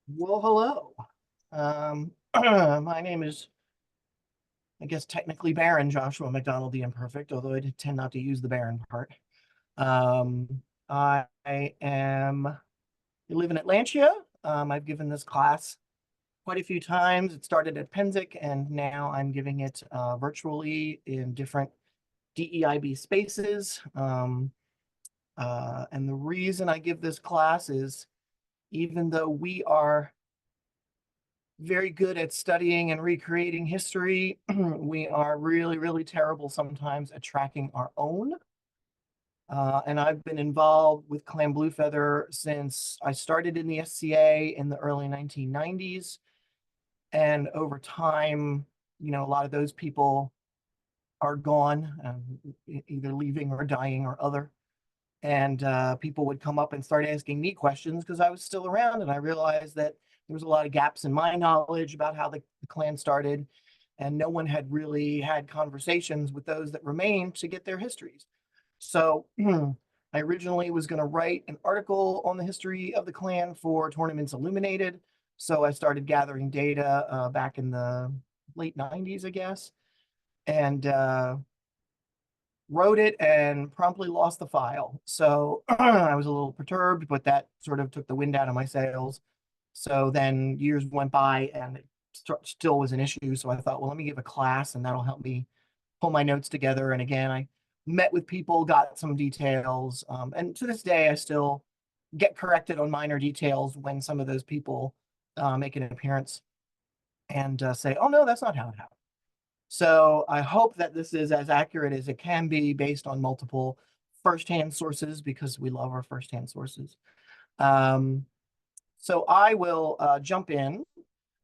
Well, hello. My name is, I guess, technically Baron Joshua McDonald the Imperfect, although I tend not to use the Baron part. I am, I live in Atlantia. I've given this class quite a few times. It started at Penzic, and now I'm giving it virtually in different DEIB spaces. And the reason I give this class is even though we are very good at studying and recreating history. We are really, really terrible sometimes at tracking our own. And I've been involved with Clan Bluefeather since I started in the SCA in the early 1990s. And over time, a lot of those people are gone, either leaving or dying or other. And people would come up and start asking me questions because I was still around, and I realized that there was a lot of gaps in my knowledge about how the clan started, and no one had really had conversations with those that remained to get their histories. So I originally was going to write an article on the history of the clan for Tournaments Illuminated. So I started gathering data back in the late 90s, I guess, and wrote it and promptly lost the file. So I was a little perturbed, but that sort of took the wind out of my sails. So then years went by and it still was an issue. So I thought, well, let me give a class and that'll help me pull my notes together. And again, I met with people, got some details. And to this day, I still get corrected on minor details when some of those people make an appearance and say, oh, no, that's not how it happened. So I hope that this is as accurate as it can be based on multiple firsthand sources because we love our firsthand sources. Um, so I will jump in.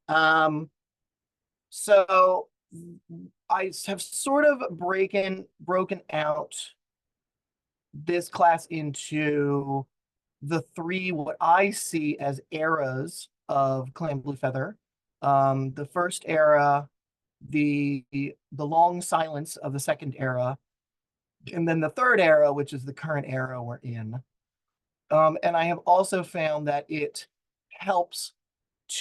Um, so I have sort of broken out this class into the three what I see as eras of Clan Bluefeather. The first era, the long silence of the second era, and then the third era, which is the current era we're in. And I have also found that it helps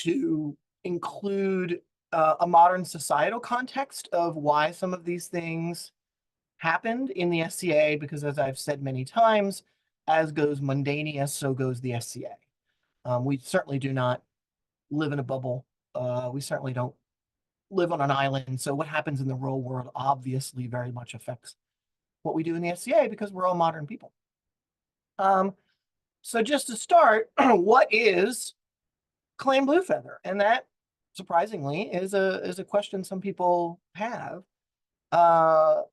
to include a modern societal context of why some of these things happened in the SCA, because as I've said many times, as goes Mundania, so goes the SCA. We certainly do not live in a bubble. We certainly don't live on an island. So what happens in the real world obviously very much affects what we do in the SCA because we're all modern people. Um, so just to start, what is Clan Bluefeather? And that surprisingly is a question some people have. Uh,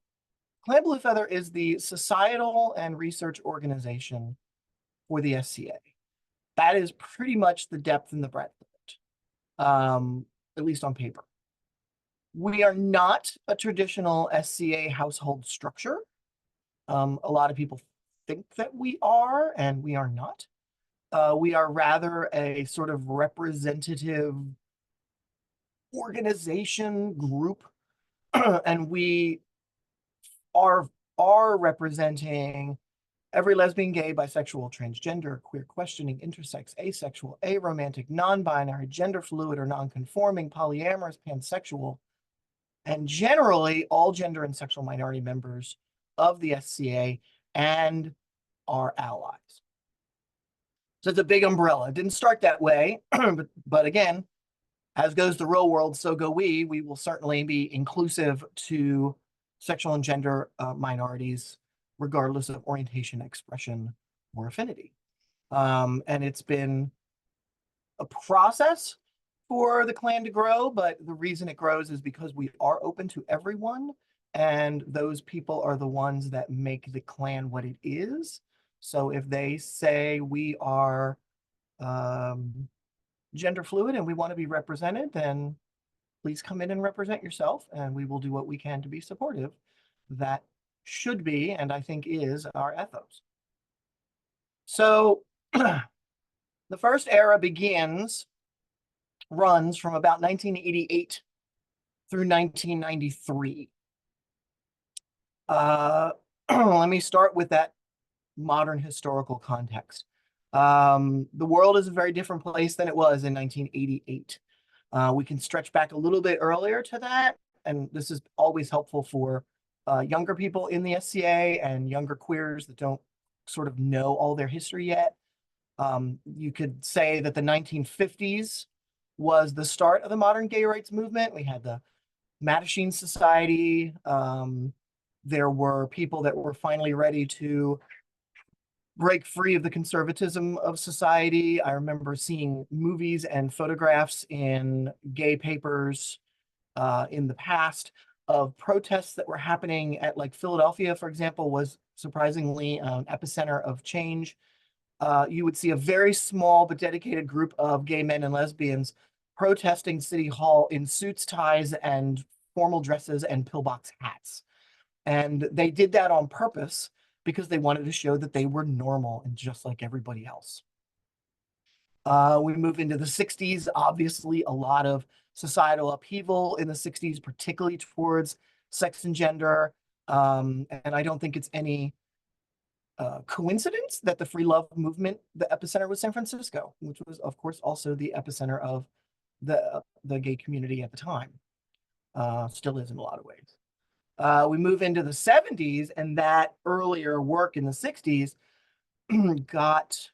Clan Bluefeather is the societal and research organization for the SCA. That is pretty much the depth and the breadth of it, at least on paper. We are not a traditional SCA household structure. A lot of people think that we are, and we are not. We are rather a sort of representative organization group, and we are are representing every lesbian, gay, bisexual, transgender, queer questioning, intersex, asexual, aromantic, non-binary, gender fluid or non-conforming, polyamorous, pansexual, and generally all gender and sexual minority members of the SCA and our allies. So it's a big umbrella. It didn't start that way, but again, as goes the real world, so go we. We will certainly be inclusive to sexual and gender minorities, regardless of orientation, expression, or affinity. And it's been a process for the clan to grow, but the reason it grows is because we are open to everyone, and those people are the ones that make the clan what it is. So if they say we are gender fluid and we want to be represented, then please come in and represent yourself, and we will do what we can to be supportive. That should be, and I think is, our ethos. So the first era runs from about 1988 through 1993. Let me start with that modern historical context. The world is a very different place than it was in 1988. We can stretch back a little bit earlier to that, and this is always helpful for younger people in the SCA and younger queers that don't sort of know all their history yet. You could say that the 1950s was the start of the modern gay rights movement. We had the Mattachine Society. There were people that were finally ready to break free of the conservatism of society. I remember seeing movies and photographs in gay papers in the past of protests that were happening at, like, Philadelphia, for example, was surprisingly an epicenter of change. You would see a very small but dedicated group of gay men and lesbians protesting City Hall in suits, ties, and formal dresses and pillbox hats. And they did that on purpose because they wanted to show that they were normal and just like everybody else. We move into the 60s, obviously, a lot of societal upheaval in the 60s, particularly towards sex and gender. And I don't think it's any coincidence that the free love movement, the epicenter was San Francisco, which was, of course, also the epicenter of the gay community at the time. Still is in a lot of ways. We move into the 70s, and that earlier work in the 60s got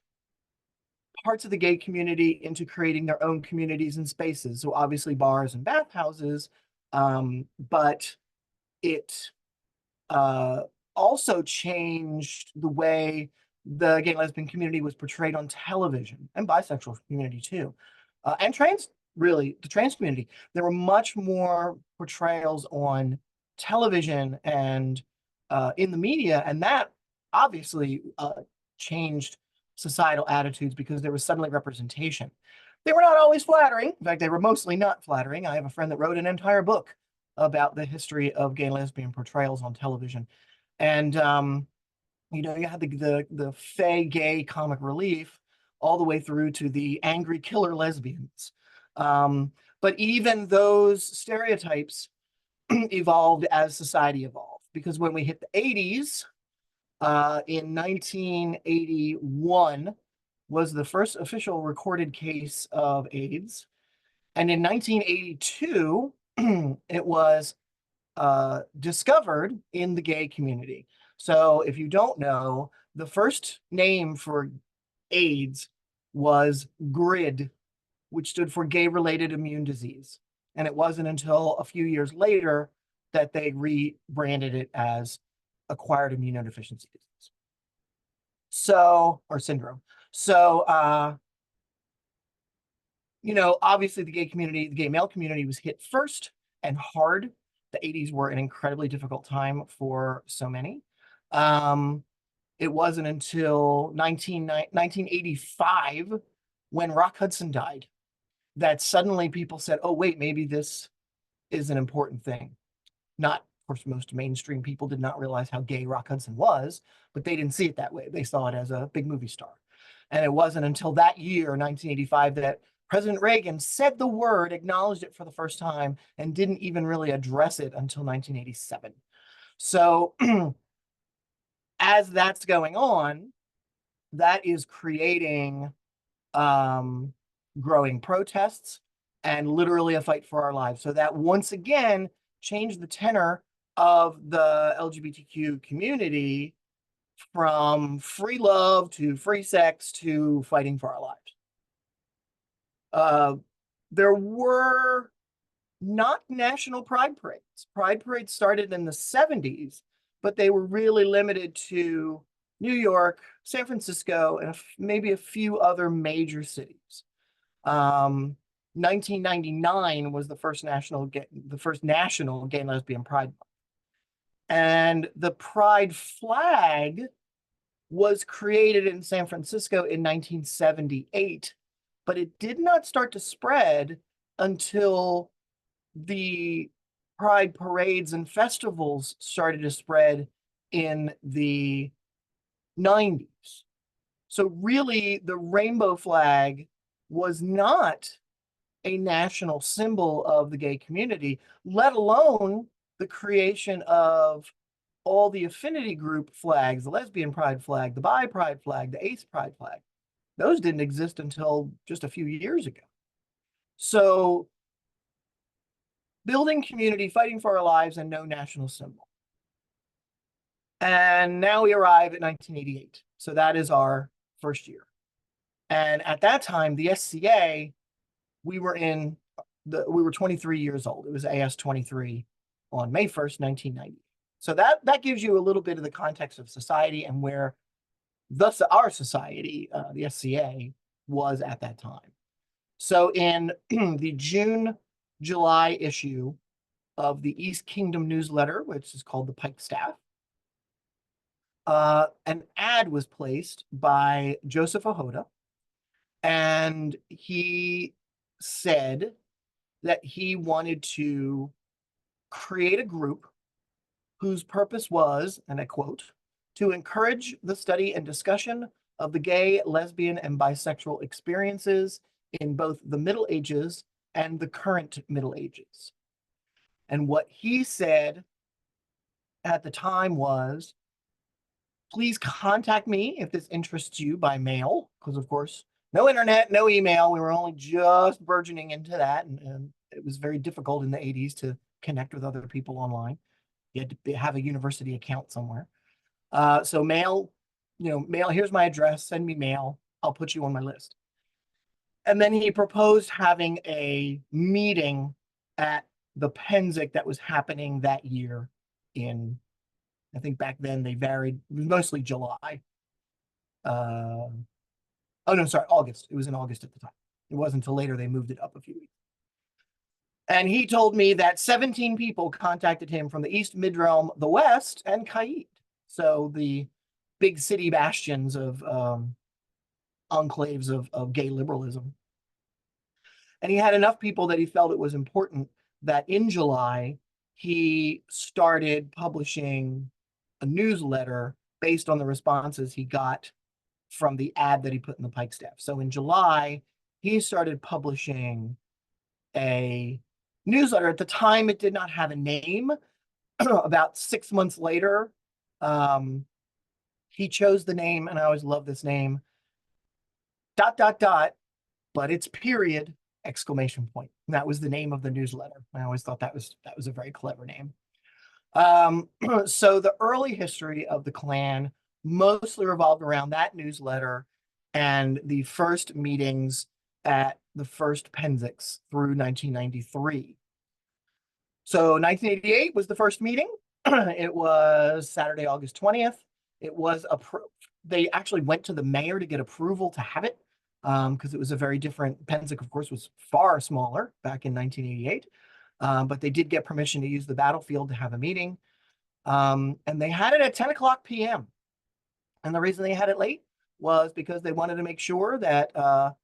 parts of the gay community into creating their own communities and spaces. So obviously bars and bathhouses, but it also changed the way the gay and lesbian community was portrayed on television, and bisexual community too, and trans, really the trans community. There were much more portrayals on television and in the media, and that obviously changed societal attitudes because there was suddenly representation. They were not always flattering. In fact, they were mostly not flattering. I have a friend that wrote an entire book about the history of gay and lesbian portrayals on television. And you had the fey gay comic relief all the way through to the angry killer lesbians. But even those stereotypes evolved as society evolved, because when we hit the 80s, in 1981 was the first official recorded case of AIDS. And in 1982, it was discovered in the gay community. So if you don't know, the first name for AIDS was GRID, which stood for gay-related immune disease. And it wasn't until a few years later that they rebranded it as acquired immunodeficiency disease. So, or syndrome. So, obviously the gay community, the gay male community was hit first and hard. The 80s were an incredibly difficult time for so many. It wasn't until 1985, when Rock Hudson died, that suddenly people said, oh, wait, maybe this is an important thing. Not, of course, most mainstream people did not realize how gay Rock Hudson was, but they didn't see it that way. They saw it as a big movie star. And it wasn't until that year, 1985, that President Reagan said the word, acknowledged it for the first time, and didn't even really address it until 1987. So as that's going on, that is creating growing protests and literally a fight for our lives. So that once again changed the tenor of the LGBTQ community from free love to free sex to fighting for our lives. There were not national pride parades. Pride parades started in the 70s, but they were really limited to New York, San Francisco, and maybe a few other major cities. 1999 was the first national gay and lesbian pride month. And the pride flag was created in San Francisco in 1978, but it did not start to spread until the pride parades and festivals started to spread in the 90s. So really, the rainbow flag was not a national symbol of the gay community, let alone the creation of all the affinity group flags, the lesbian pride flag, the bi pride flag, the ace pride flag. Those didn't exist until just a few years ago. So building community, fighting for our lives, and no national symbol. And now we arrive at 1988. So that is our first year. And at that time, the SCA, we were in we were 23 years old. It was AS 23 on May 1st, 1990. So that gives you a little bit of the context of society and where thus our society, the SCA, was at that time. So in the June, July issue of the East Kingdom newsletter, which is called the Pike Staff, an ad was placed by Joseph Ahoda, and he said that he wanted to create a group whose purpose was, and I quote, to encourage the study and discussion of the gay, lesbian, and bisexual experiences in both the Middle Ages and the current Middle Ages. And what he said at the time was, please contact me if this interests you by mail, because of course, no internet, no email. We were only just burgeoning into that, and it was very difficult in the 80s to connect with other people online. You had to have a university account somewhere. So mail, mail, here's my address, send me mail. I'll put you on my list. And then he proposed having a meeting at the Penzic that was happening that year in, I think back then they varied, mostly July. Oh no, sorry, August. It was in August at the time. It wasn't until later they moved it up a few weeks. And he told me that 17 people contacted him from the East Midrealm, the West, and Kaid. So the big city bastions of enclaves of gay liberalism. And he had enough people that he felt it was important that in July, he started publishing a newsletter based on the responses he got from the ad that he put in the Pike Staff. So in July, he started publishing a newsletter. At the time, it did not have a name. About 6 months later, he chose the name, and I always love this name, ... but it's period, exclamation point. And that was the name of the newsletter. I always thought that was a very clever name. So the early history of the Klan mostly revolved around that newsletter and the first meetings at the first Penzics through 1993. So 1988 was the first meeting. It was Saturday, August 20th. It was approved. They actually went to the mayor to get approval to have it because it was a very different. Penzic, of course, was far smaller back in 1988. But they did get permission to use the battlefield to have a meeting. And they had it at 10 o'clock p.m. And the reason they had it late was because they wanted to make sure that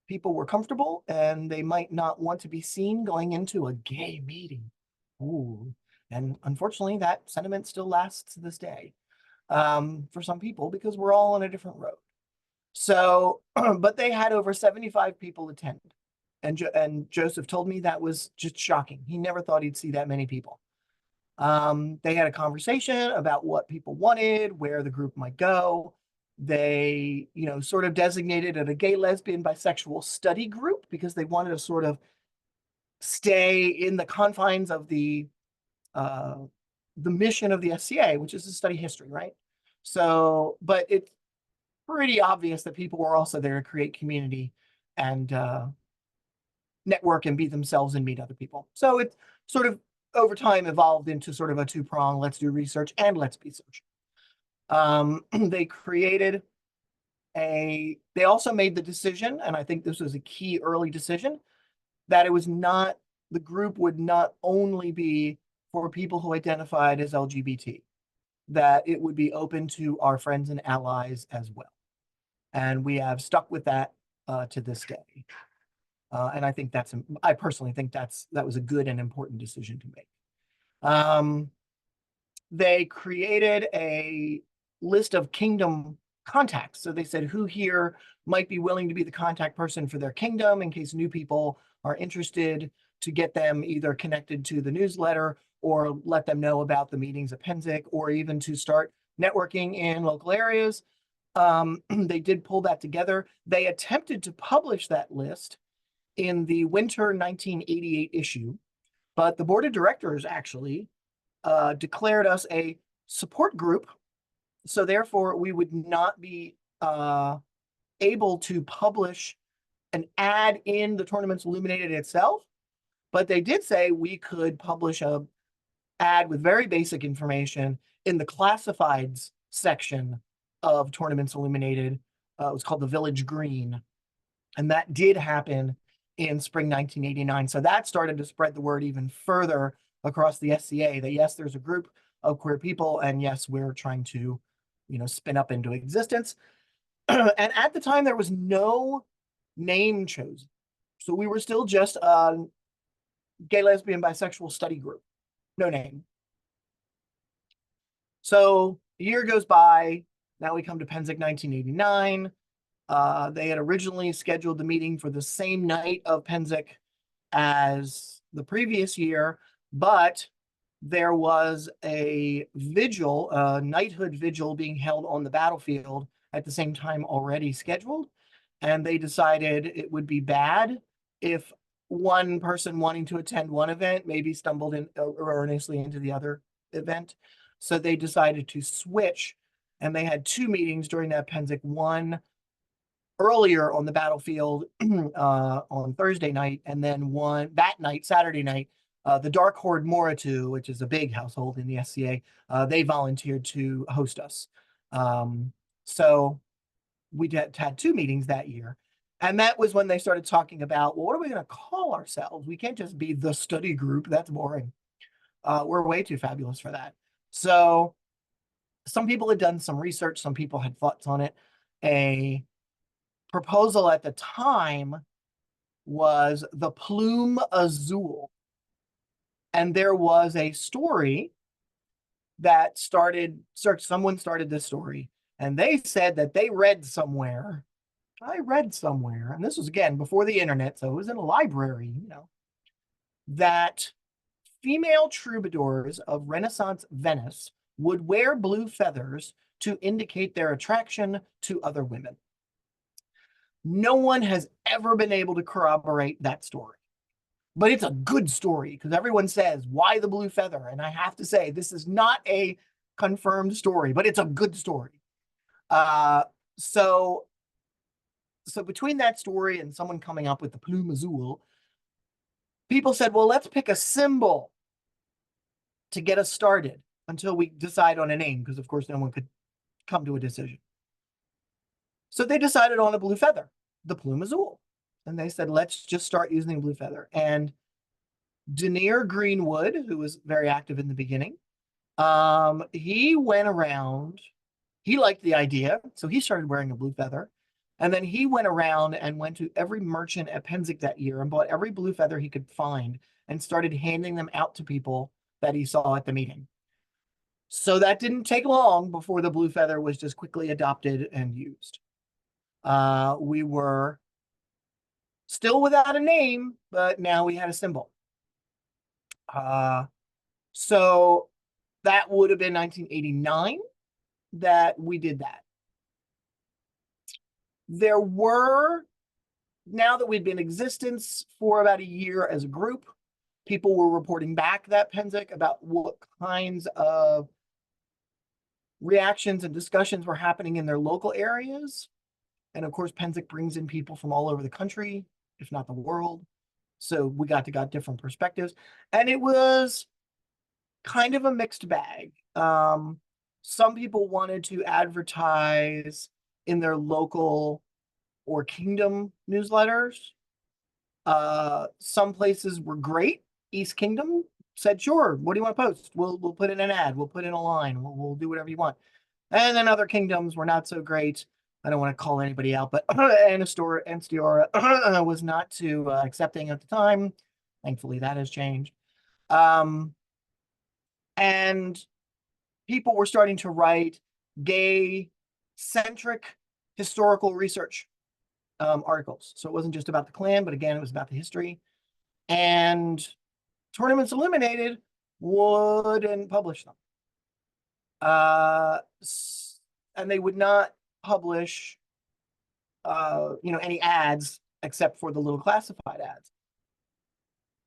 people were comfortable and they might not want to be seen going into a gay meeting. Ooh. And unfortunately, that sentiment still lasts to this day for some people because we're all on a different road. So, but they had over 75 people attend. And Joseph told me that was just shocking. He never thought he'd see that many people. They had a conversation about what people wanted, where the group might go. They, sort of designated it a gay, lesbian, bisexual study group because they wanted to sort of stay in the confines of the mission of the SCA, which is to study history, right? So, but it's pretty obvious that people were also there to create community and network and be themselves and meet other people. So it sort of over time evolved into sort of a two-prong, let's do research and let's be social. They created they also made the decision, and I think this was a key early decision, that it was not, the group would not only be for people who identified as LGBT, that it would be open to our friends and allies as well. And we have stuck with that to this day. And I think I personally think that was a good and important decision to make. They created a list of kingdom contacts. So they said who here might be willing to be the contact person for their kingdom in case new people are interested, to get them either connected to the newsletter or let them know about the meetings at Penzic, or even to start networking in local areas. They did pull that together. They attempted to publish that list in the winter 1988 issue, but the board of directors actually declared us a support group. So therefore, we would not be able to publish an ad in the Tournaments Illuminated itself, but they did say we could publish a ad with very basic information in the classifieds section of Tournaments Illuminated. It was called the Village Green, and that did happen in spring 1989. So that started to spread the word even further across the SCA that yes, there's a group of queer people, and yes, we're trying to, spin up into existence. And at the time, there was no name chosen. So we were still just a gay, lesbian, bisexual study group. No name. So a year goes by. Now we come to Pennsic 1989. They had originally scheduled the meeting for the same night of Pennsic as the previous year, but there was a vigil, a knighthood vigil being held on the battlefield at the same time already scheduled. And they decided it would be bad if one person wanting to attend one event maybe stumbled in erroneously into the other event. So they decided to switch, and they had two meetings during that Pennsic. One earlier on the battlefield on Thursday night, and then one that night, Saturday night, the Dark Horde Moritu, which is a big household in the SCA, they volunteered to host us. So we had two meetings that year. And that was when they started talking about, well, what are we going to call ourselves? We can't just be the study group. That's boring. We're way too fabulous for that. So some people had done some research. Some people had thoughts on it. A proposal at the time was the Plume Azul. And there was a story that someone started this story, and they said that they read somewhere, and this was again before the internet, so it was in a library, that female troubadours of Renaissance Venice would wear blue feathers to indicate their attraction to other women. No one has ever been able to corroborate that story. But it's a good story because everyone says, why the blue feather? And I have to say, this is not a confirmed story, but it's a good story. Uh, so, so between that story and someone coming up with the Plume Azul, people said, well, let's pick a symbol to get us started until we decide on a name, because of course no one could come to a decision. So they decided on a blue feather, the Plume Azul. And they said, let's just start using the blue feather. And Denier Greenwood, who was very active in the beginning, he went around, he liked the idea, so he started wearing a blue feather. And then he went around and went to every merchant at Pennsic that year and bought every blue feather he could find and started handing them out to people that he saw at the meeting. So that didn't take long before the blue feather was just quickly adopted and used. We were still without a name, but now we had a symbol. So that would have been 1989 that we did that. There were, now that we'd been in existence for about a year as a group, people were reporting back that Pennsic about what kinds of reactions and discussions were happening in their local areas. And of course, Pennsic brings in people from all over the country, if not the world. So we got different perspectives. And it was kind of a mixed bag. Some people wanted to advertise in their local or kingdom newsletters. Some places were great. East Kingdom said, sure, what do you want to post? We'll put in an ad. We'll put in a line. We'll do whatever you want. And then other kingdoms were not so great. I don't want to call anybody out, but Anstiora was not too accepting at the time. Thankfully, that has changed. And people were starting to write gay-centric historical research articles. So it wasn't just about the Klan, but again, it was about the history. And Tournaments Illuminated wouldn't publish them. And they would not publish, any ads except for the little classified ads.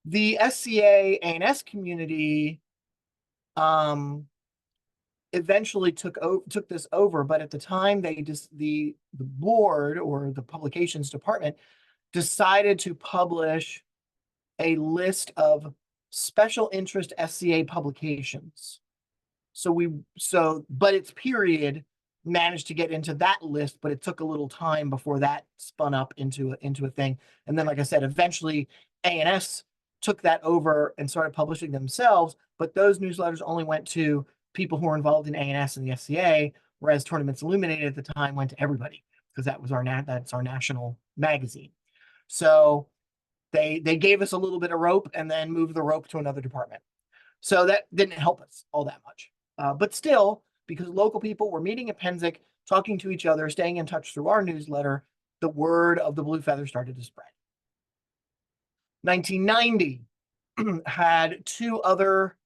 The SCA A&S community eventually took this over, but at the time they just the board or the publications department decided to publish a list of special interest SCA publications. But its period managed to get into that list, but it took a little time before that spun up into a thing. And then, like I said, eventually A&S took that over and started publishing themselves, but those newsletters only went to people who were involved in A&S and the SCA, whereas Tournaments Illuminated at the time went to everybody because that's our national magazine. So they gave us a little bit of rope and then moved the rope to another department. So that didn't help us all that much. But still, because local people were meeting at Penzic, talking to each other, staying in touch through our newsletter, the word of the Blue Feather started to spread. 1990 had two other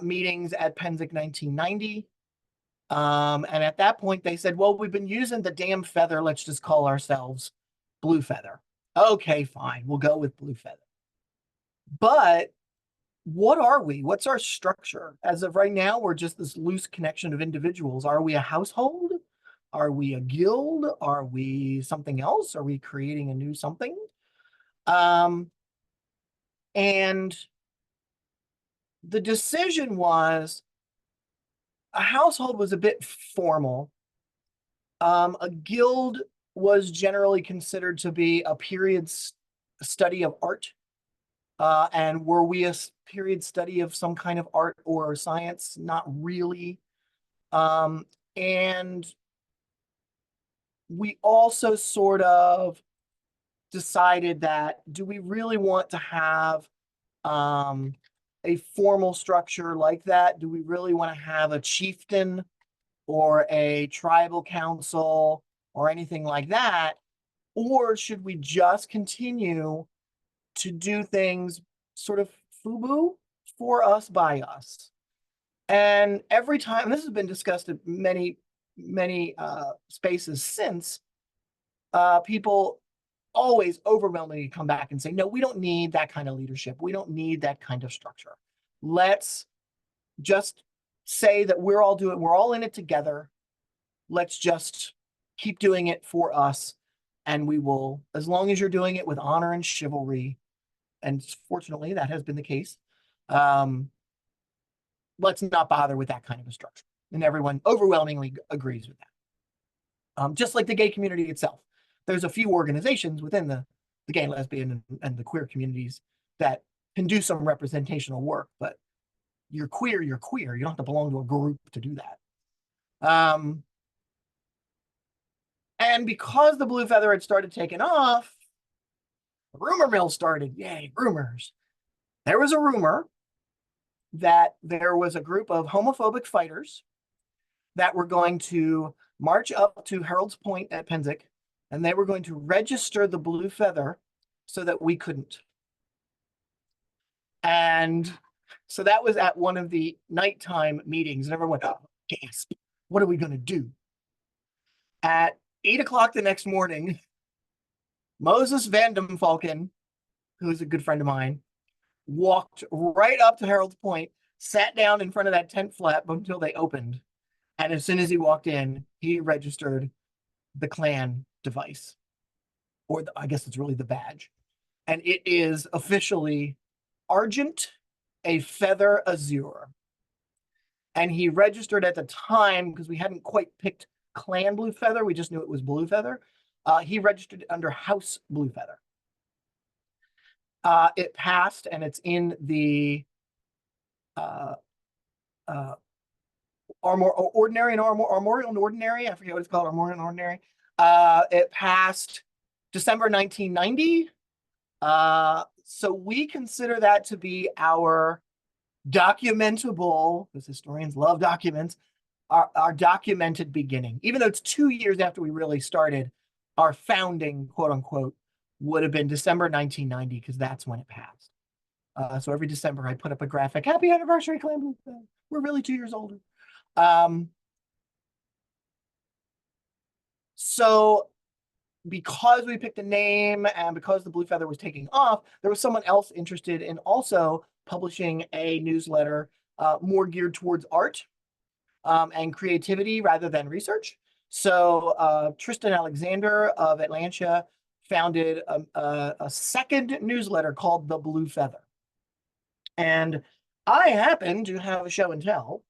meetings at Penzic 1990. And at that point, they said, well, we've been using the damn feather. Let's just call ourselves Blue Feather. Okay, fine. We'll go with Blue Feather. But what are we? What's our structure? As of right now, we're just this loose connection of individuals. Are we a household? Are we a guild? Are we something else? Are we creating a new something? And the decision was a household was a bit formal. A guild was generally considered to be a period study of art. And were we a period study of some kind of art or science? Not really. And we also sort of decided that, do we really want to have a formal structure like that? Do we really want to have a chieftain or a tribal council or anything like that? Or should we just continue to do things sort of FUBU, for us, by us? And every time, and this has been discussed at many spaces since, people always overwhelmingly come back and say, no, we don't need that kind of leadership. We don't need that kind of structure. Let's just say that we're all in it together. Let's just keep doing it for us. And we will, as long as you're doing it with honor and chivalry, and fortunately that has been the case, let's not bother with that kind of a structure. And everyone overwhelmingly agrees with that. Just like the gay community itself. There's a few organizations within the gay, lesbian, and the queer communities that can do some representational work, but you're queer, you're queer. You don't have to belong to a group to do that. And because the Blue Feather had started taking off, the rumor mill started. Yay, rumors. There was a rumor that there was a group of homophobic fighters that were going to march up to Harold's Point at Penzic, and they were going to register the Blue Feather so that we couldn't. And so that was at one of the nighttime meetings, and everyone went, oh, gasp, what are we going to do? At 8 o'clock the next morning, Moses Van Dem Falken, who is a good friend of mine, walked right up to Harold's Point, sat down in front of that tent flap until they opened. And as soon as he walked in, he registered the clan device, or I guess it's really the badge. And it is officially Argent, a Feather Azure. And he registered at the time, because we hadn't quite picked Clan Blue Feather, we just knew it was Blue Feather. He registered under House Blue Feather. It passed, and it's in the ordinary and armorial and ordinary. I forget what it's called, armorial and ordinary. It passed December 1990. So we consider that to be our documentable, because historians love documents, our documented beginning. Even though it's 2 years after we really started, our founding, quote unquote, would have been December 1990, because that's when it passed. So every December I put up a graphic, happy anniversary, Clan Blue. We're really 2 years older. So because we picked a name and because the Blue Feather was taking off, there was someone else interested in also publishing a newsletter more geared towards art and creativity rather than research. So Tristan Alexander of Atlanta founded a second newsletter called The Blue Feather. And I happen to have a show and tell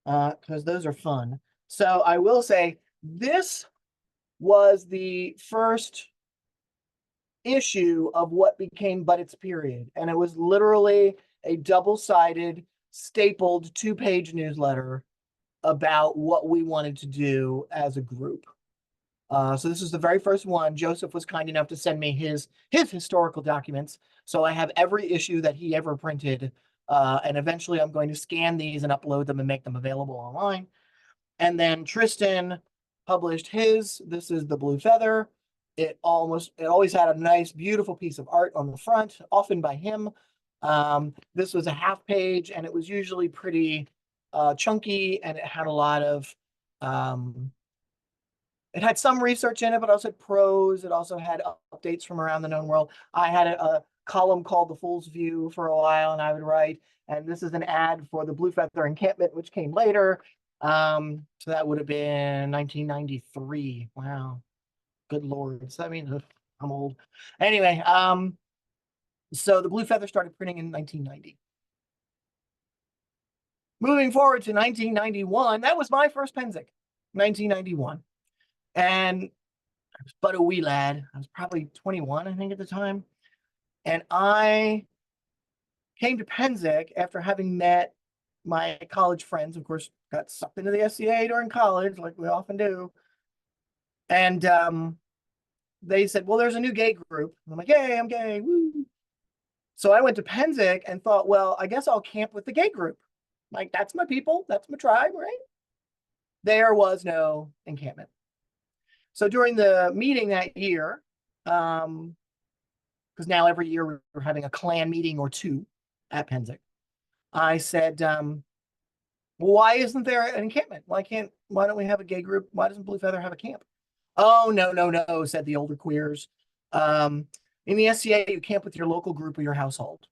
because those are fun. So I will say this was the first issue of what became But It's Period. And it was literally a double-sided, stapled two-page newsletter about what we wanted to do as a group. So this is the very first one. Joseph was kind enough to send me his historical documents. So I have every issue that he ever printed. And eventually I'm going to scan these and upload them and make them available online. And then Tristan published his. This is the Blue Feather. It always had a nice, beautiful piece of art on the front, often by him. This was a half page, and it was usually pretty chunky, and it had a lot of it had some research in it, but also had prose. It also had updates from around the known world. I had a column called The Fool's View for a while, and I would write. And this is an ad for the Blue Feather encampment, which came later. So that would have been 1993. Wow, good lord. So I mean, I'm old. Anyway, so the Blue Feather started printing in 1990. Moving forward to 1991, that was my first Penzic, 1991. And I was but a wee lad. I was probably 21, I think, at the time. And I came to Penzic after having met my college friends. Of course, got sucked into the SCA during college, like we often do. And they said, well, there's a new gay group. And I'm like, yay, I'm gay. Woo. So I went to Penzic and thought, well, I guess I'll camp with the gay group. Like, that's my people. That's my tribe, right? There was no encampment. So during the meeting that year, because now every year we're having a clan meeting or two at Penzic, I said, why isn't there an encampment? Why don't we have a gay group? Why doesn't Blue Feather have a camp? Oh, no, no, no, said the older queers. In the SCA, you camp with your local group or your household.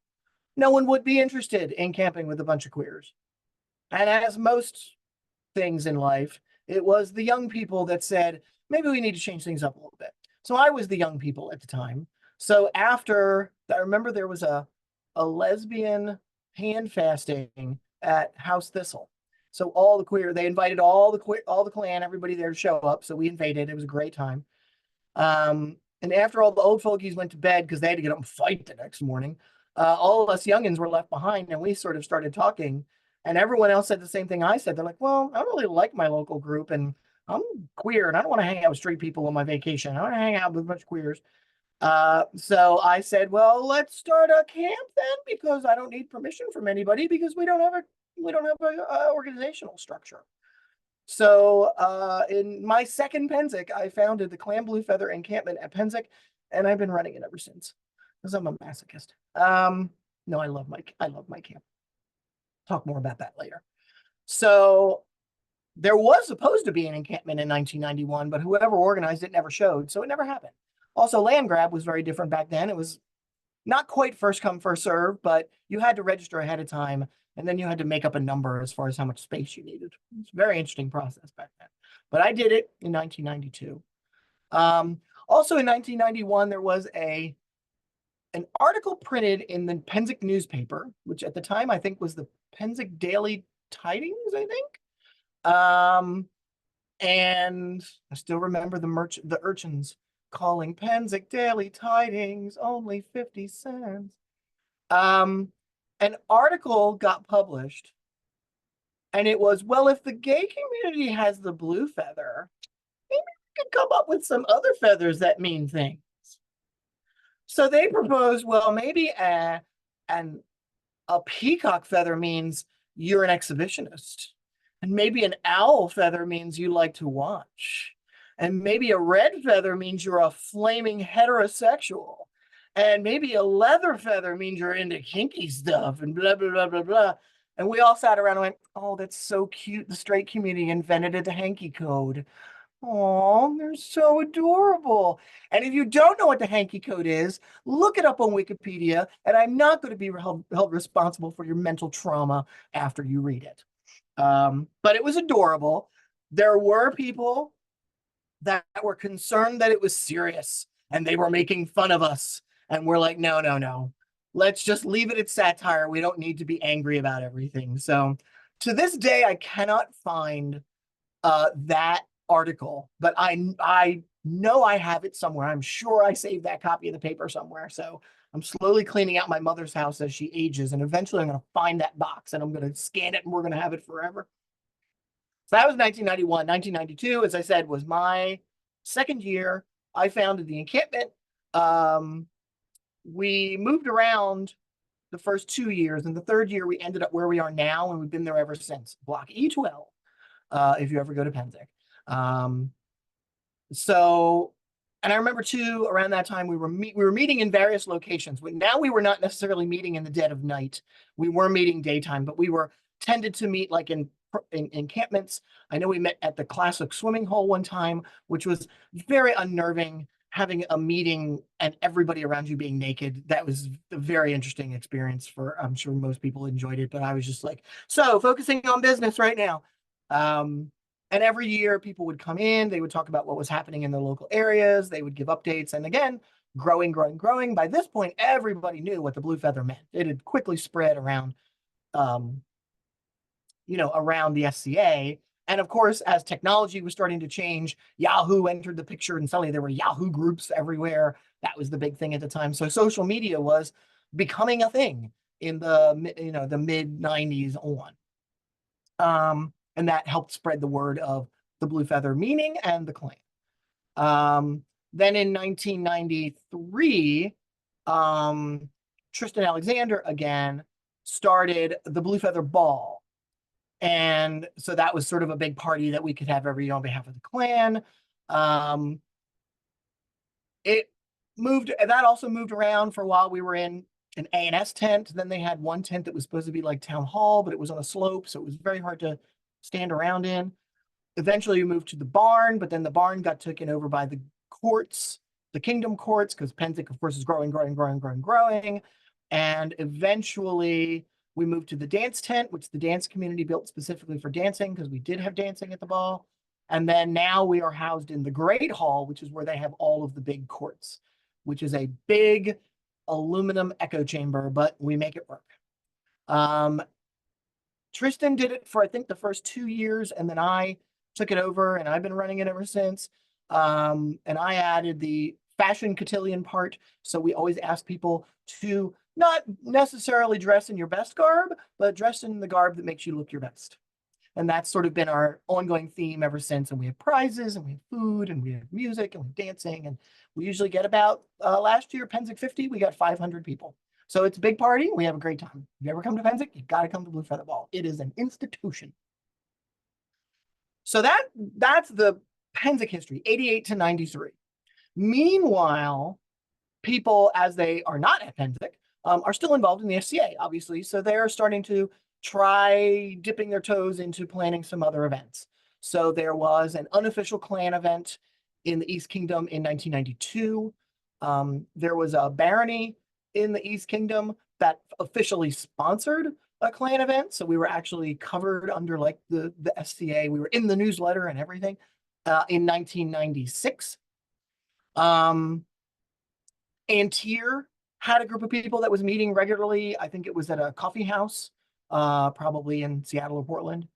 No one would be interested in camping with a bunch of queers. And as most things in life, it was the young people that said, maybe we need to change things up a little bit. So I was the young people at the time. So after, I remember there was a lesbian hand fasting at House Thistle. So they invited all the clan, everybody there to show up. So we invaded. It was a great time. And after all the old folkies went to bed because they had to get up and fight the next morning, all of us youngins were left behind, and we sort of started talking. And everyone else said the same thing I said. They're like, well, I don't really like my local group, and I'm queer, and I don't want to hang out with straight people on my vacation. I want to hang out with a bunch of queers. So I said, well, let's start a camp then, because I don't need permission from anybody because we don't have a organizational structure. So in my second Penzic, I founded the Clan Blue Feather encampment at Penzic, and I've been running it ever since because I'm a masochist. No, I love my camp. Talk more about that later. So there was supposed to be an encampment in 1991, but whoever organized it never showed, so it never happened. Also, land grab was very different back then. It was not quite first come, first serve, but you had to register ahead of time, and then you had to make up a number as far as how much space you needed. It's a very interesting process back then. But I did it in 1992. Also in 1991, there was an article printed in the Penzic newspaper, which at the time I think was the Penzic Daily Tidings, I think. And I still remember the urchins calling Penzic Daily Tidings only 50 cents. An article got published, and it was, well, if the gay community has the blue feather, maybe we could come up with some other feathers that mean things. So they proposed, well, maybe a peacock feather means you're an exhibitionist. And maybe an owl feather means you like to watch. And maybe a red feather means you're a flaming heterosexual. And maybe a leather feather means you're into kinky stuff and blah, blah, blah, blah, blah. And we all sat around and went, oh, that's so cute. The straight community invented the hanky code. Oh, they're so adorable. And if you don't know what the hanky code is, look it up on Wikipedia, and I'm not going to be held responsible for your mental trauma after you read it. But it was adorable. There were people that were concerned that it was serious and they were making fun of us. And we're like, no, no, no. Let's just leave it at satire. We don't need to be angry about everything. So to this day, I cannot find that article, but I know I have it somewhere. I'm sure I saved that copy of the paper somewhere. So I'm slowly cleaning out my mother's house as she ages, and eventually I'm going to find that box and I'm going to scan it and we're going to have it forever. So that was 1991. 1992, as I said, was my second year. I founded the encampment. Um, we moved around the first 2 years, and the third year we ended up where we are now, and we've been there ever since. Block E12, if you ever go to Penzig. Um, so, and I remember too, around that time we were meeting in various locations. Now we were not necessarily meeting in the dead of night. We were meeting daytime, but we were tended to meet like in encampments. I know we met at the classic swimming hole one time, which was very unnerving. Having a meeting and everybody around you being naked, that was a very interesting experience. For I'm sure most people enjoyed it, but I was just like, so focusing on business right now. Um, and every year people would come in, they would talk about what was happening in their local areas, they would give updates. And again, growing, growing, growing. By this point, everybody knew what the blue feather meant. It had quickly spread around, um, around the SCA. And of course, as technology was starting to change, Yahoo entered the picture, and suddenly there were Yahoo groups everywhere. That was the big thing at the time. So social media was becoming a thing in the mid 90s on. And that helped spread the word of the Blue Feather meaning and the clan. Then in 1993, Tristan Alexander again started the Blue Feather Ball. And so that was sort of a big party that we could have every year on behalf of the clan. Um, it that also moved around for a while. We were in an A&S tent. Then they had one tent that was supposed to be like town hall, but it was on a slope, so it was very hard to stand around in. Eventually, we moved to the barn, but then the barn got taken over by the courts, the kingdom courts, because Penzic, of course, is growing, growing, growing, growing, growing. And eventually, we moved to the dance tent, which the dance community built specifically for dancing, because we did have dancing at the ball. And then now we are housed in the Great Hall, which is where they have all of the big courts, which is a big aluminum echo chamber, but we make it work. Um, Tristan did it for, I think, the first 2 years, and then I took it over, and I've been running it ever since. And I added the fashion cotillion part. So we always ask people to not necessarily dress in your best garb, but dress in the garb that makes you look your best. And that's sort of been our ongoing theme ever since. And we have prizes, and we have food, and we have music, and we have dancing. And we usually get about, last year, Penzic 50, we got 500 people. So it's a big party. We have a great time. If you ever come to Penzic, you got to come to Blue Feather Ball. It is an institution. So that's the Penzic history, 88 to 93. Meanwhile, people, as they are not at Penzic, are still involved in the SCA, obviously. So they're starting to try dipping their toes into planning some other events. So there was an unofficial clan event in the East Kingdom in 1992. There was a barony in the East Kingdom that officially sponsored a clan event. So we were actually covered under like the SCA. We were in the newsletter and everything in 1996. Antier had a group of people that was meeting regularly. I think it was at a coffee house, probably in Seattle or Portland.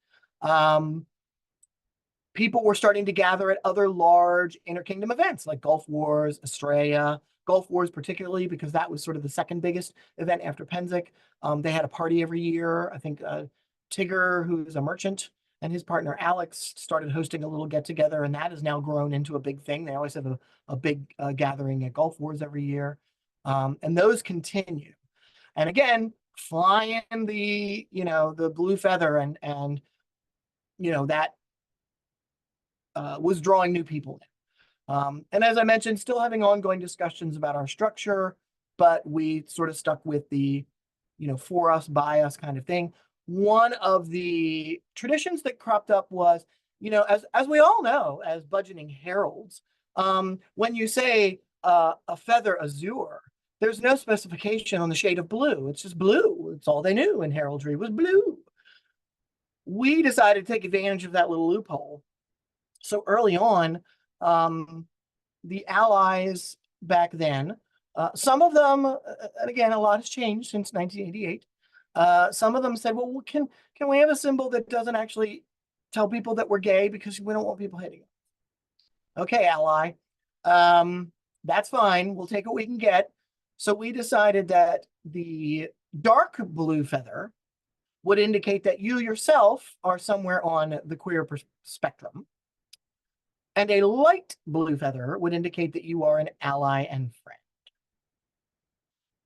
People were starting to gather at other large interkingdom events like Gulf Wars, Australia, Gulf Wars particularly because that was sort of the second biggest event after Penzic. They had a party every year. I think Tigger, who's a merchant, and his partner Alex started hosting a little get together, and that has now grown into a big thing. They always have a big gathering at Gulf Wars every year, and those continue. And again, flying the blue feather and that was drawing new people in. And as I mentioned, still having ongoing discussions about our structure, but we sort of stuck with the, for us, by us kind of thing. One of the traditions that cropped up was as we all know, as budgeting heralds, when you say a feather azure, there's no specification on the shade of blue. It's just blue. It's all they knew in heraldry was blue. We decided to take advantage of that little loophole. So early on, the allies back then, some of them, and again, a lot has changed since 1988. Some of them said, "Well, can we have a symbol that doesn't actually tell people that we're gay because we don't want people hitting it?" Okay, ally, that's fine. We'll take what we can get. So we decided that the dark blue feather would indicate that you yourself are somewhere on the queer spectrum. And a light blue feather would indicate that you are an ally and friend.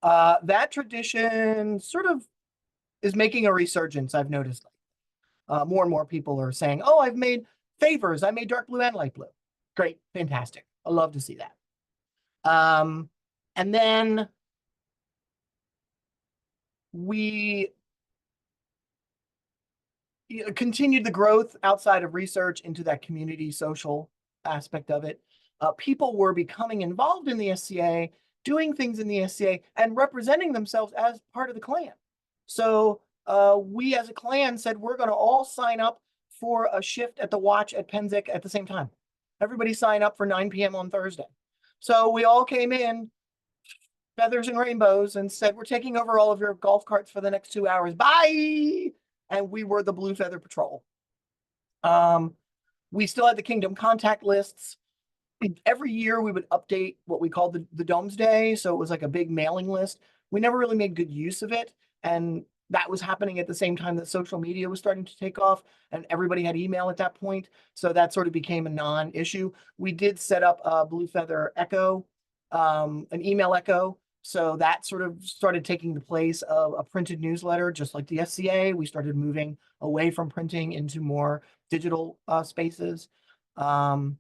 That tradition sort of is making a resurgence, I've noticed. More and more people are saying, "Oh, I've made favors. I made dark blue and light blue." Great, fantastic. I love to see that. And then we continued the growth outside of research into that community social aspect of it. People were becoming involved in the SCA, doing things in the SCA, and representing themselves as part of the clan. So we as a clan said, we're going to all sign up for a shift at the watch at Penzic at the same time. Everybody sign up for 9 p.m. on Thursday. So we all came in, feathers and rainbows, and said, we're taking over all of your golf carts for the next 2 hours. Bye! And we were the Blue Feather Patrol. We still had the Kingdom contact lists. Every year we would update what we called the Domes Day. So it was like a big mailing list. We never really made good use of it. And that was happening at the same time that social media was starting to take off, and everybody had email at that point. So that sort of became a non-issue. We did set up a Blue Feather Echo, an email echo. So that sort of started taking the place of a printed newsletter, just like the SCA. We started moving away from printing into more digital spaces. And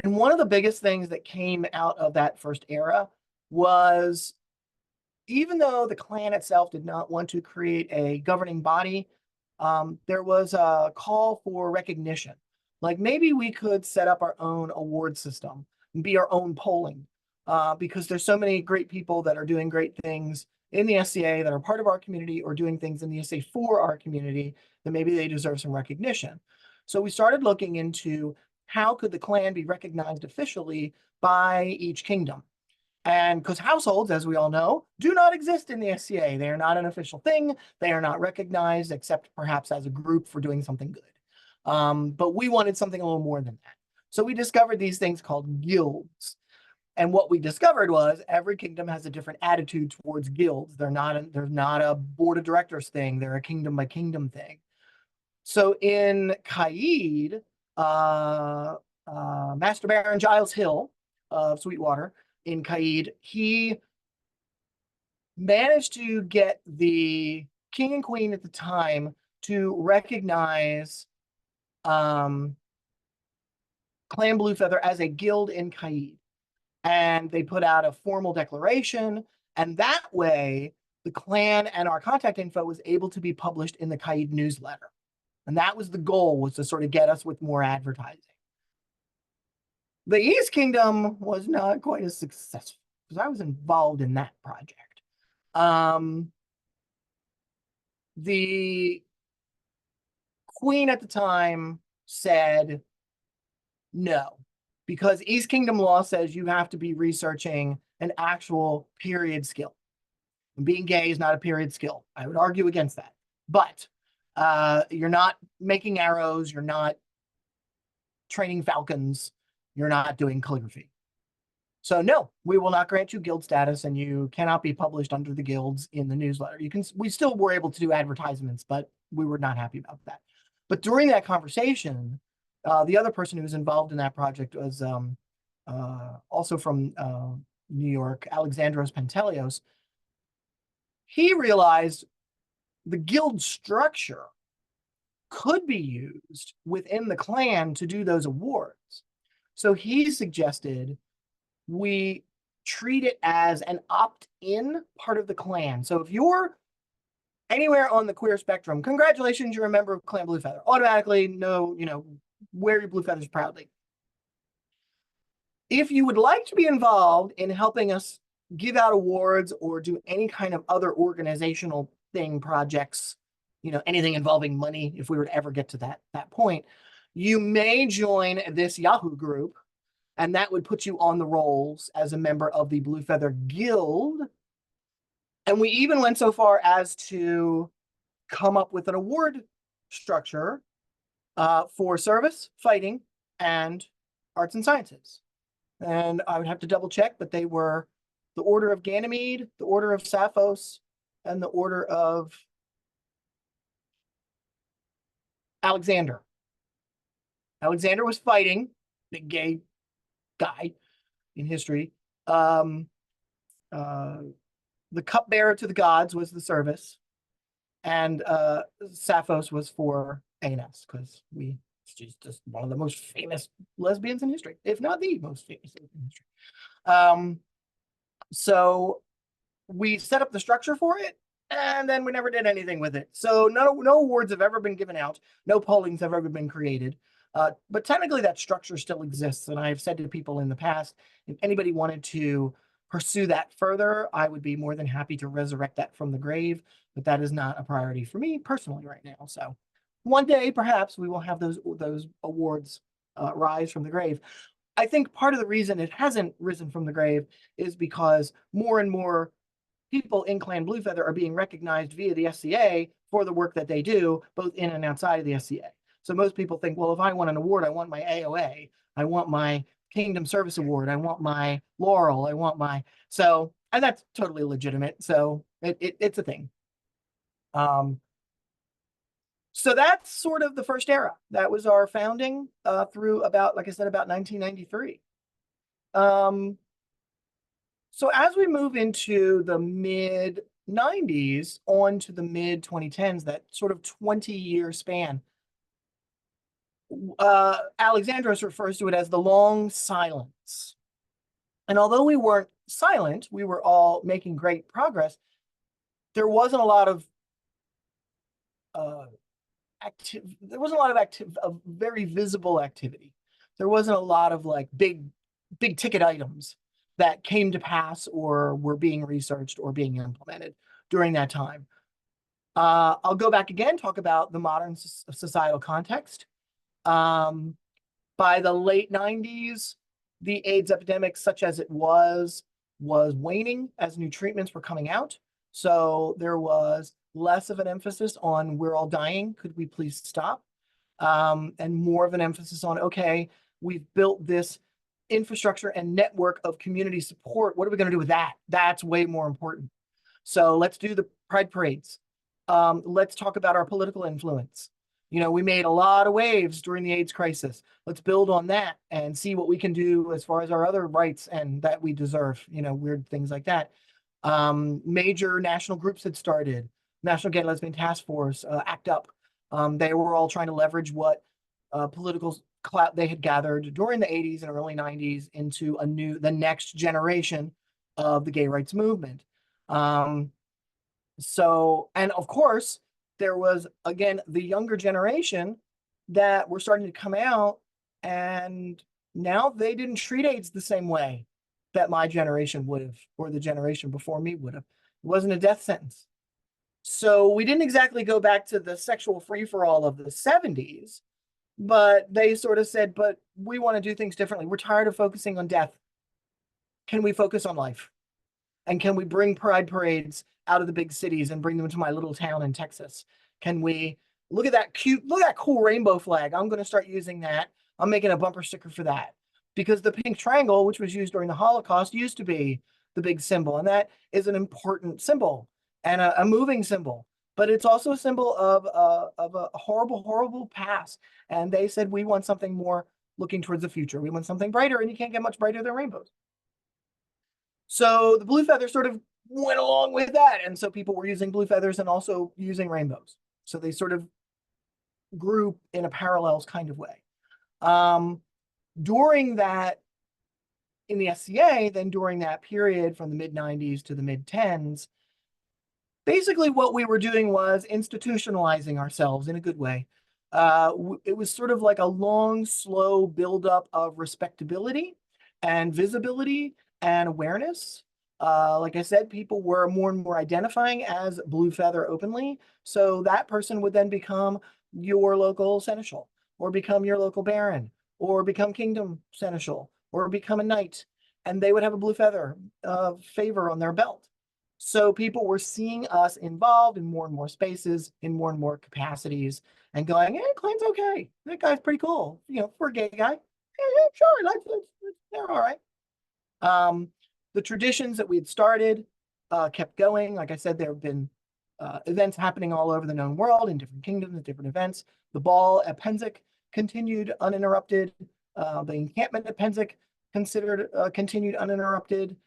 one of the biggest things that came out of that first era was, even though the clan itself did not want to create a governing body, there was a call for recognition. Like maybe we could set up our own award system and be our own polling, because there's so many great people that are doing great things in the SCA that are part of our community or doing things in the SCA for our community, that maybe they deserve some recognition. So we started looking into how could the clan be recognized officially by each kingdom. And because households, as we all know, do not exist in the SCA. They are not an official thing. They are not recognized except perhaps as a group for doing something good. But we wanted something a little more than that. So we discovered these things called guilds. And what we discovered was every kingdom has a different attitude towards guilds. They're not a board of directors thing. They're a kingdom by kingdom thing. So in Kaid, Master Baron Giles Hill of Sweetwater in Kaid, he managed to get the king and queen at the time to recognize Clan Blue Feather as a guild in Kaid. And they put out a formal declaration, and that way the clan and our contact info was able to be published in the Kaid newsletter. And that was the goal, was to sort of get us with more advertising. The East Kingdom was not quite as successful because I was involved in that project. The queen at the time said no, because East Kingdom law says you have to be researching an actual period skill. And being gay is not a period skill. I would argue against that. But you're not making arrows, you're not training falcons, you're not doing calligraphy. So no, we will not grant you guild status, and you cannot be published under the guilds in the newsletter. We still were able to do advertisements, but we were not happy about that. But during that conversation, the other person who was involved in that project was also from New York, Alexandros Pantelios. He realized the guild structure could be used within the clan to do those awards. So he suggested we treat it as an opt-in part of the clan. So if you're anywhere on the queer spectrum, congratulations, you're a member of Clan Blue Feather. Automatically, no, wear your blue feathers proudly. If you would like to be involved in helping us give out awards or do any kind of other organizational thing, projects, anything involving money, if we were to ever get to that point, you may join this Yahoo group, and that would put you on the rolls as a member of the Blue Feather Guild. And we even went so far as to come up with an award structure for service, fighting, and arts and sciences. And I would have to double check, but they were the Order of Ganymede, the Order of Sappho, and the Order of Alexander. Alexander was fighting, big gay guy in history. The cupbearer to the gods was the service, and Sappho was for ANS, because she's just one of the most famous lesbians in history, if not the most famous in history. So we set up the structure for it, and then we never did anything with it. So no awards have ever been given out. No pollings have ever been created. But technically that structure still exists. And I've said to people in the past, if anybody wanted to pursue that further, I would be more than happy to resurrect that from the grave. But that is not a priority for me personally right now. So one day, perhaps, we will have those awards rise from the grave. I think part of the reason it hasn't risen from the grave is because more and more people in Clan Blue Feather are being recognized via the SCA for the work that they do, both in and outside of the SCA. So most people think, well, if I want an award, I want my AOA, I want my Kingdom Service Award, I want my Laurel, I want my, and that's totally legitimate. So it's a thing. So that's sort of the first era. That was our founding through about, like I said, about 1993. So as we move into the mid 90s on to the mid 2010s, that sort of 20-year span, Alexandros refers to it as the long silence. And although we weren't silent, we were all making great progress. There wasn't a lot of very visible activity. There wasn't a lot of like big ticket items that came to pass or were being researched or being implemented during that time. I'll go back again, talk about the modern societal context. By the late 90s, the AIDS epidemic, such as it was waning as new treatments were coming out. So there was less of an emphasis on we're all dying, could we please stop? And more of an emphasis on, okay, we've built this infrastructure and network of community support. What are we going to do with that? That's way more important. So let's do the pride parades. Let's talk about our political influence. We made a lot of waves during the AIDS crisis. Let's build on that and see what we can do as far as our other rights and that we deserve, weird things like that. Major national groups had started. National Gay Lesbian Task Force, ACT UP. They were all trying to leverage what political clout they had gathered during the 80s and early 90s into the next generation of the gay rights movement. And of course, there was, again, the younger generation that were starting to come out, and now they didn't treat AIDS the same way that my generation would have, or the generation before me would have. It wasn't a death sentence. So we didn't exactly go back to the sexual free-for-all of the 70s, but they sort of said, but we want to do things differently. We're tired of focusing on death. Can we focus on life? And can we bring pride parades out of the big cities and bring them to my little town in Texas? Can we look at that cool rainbow flag? I'm going to start using that. I'm making a bumper sticker for that. Because the pink triangle, which was used during the Holocaust, used to be the big symbol. And that is an important symbol and a moving symbol. But it's also a symbol of a horrible, horrible past. And they said, we want something more looking towards the future. We want something brighter, and you can't get much brighter than rainbows. So the blue feather sort of went along with that. And so people were using blue feathers and also using rainbows. So they sort of grew in a parallels kind of way. During that, in the SCA, then during that period from the mid 90s to the mid 10s, Basically, what we were doing was institutionalizing ourselves in a good way. It was sort of like a long, slow buildup of respectability and visibility and awareness. Like I said, people were more and more identifying as Blue Feather openly. So that person would then become your local seneschal, or become your local baron, or become kingdom seneschal, or become a knight. And they would have a Blue Feather favor on their belt. So people were seeing us involved in more and more spaces, in more and more capacities, and going, "Yeah, Clayton's okay. That guy's pretty cool. For a gay guy, yeah, sure, they're all right." Um, the traditions that we had started kept going. Like I said, there have been events happening all over the known world in different kingdoms and different events. The ball at Pennsic continued uninterrupted. The encampment at Pennsic continued uninterrupted.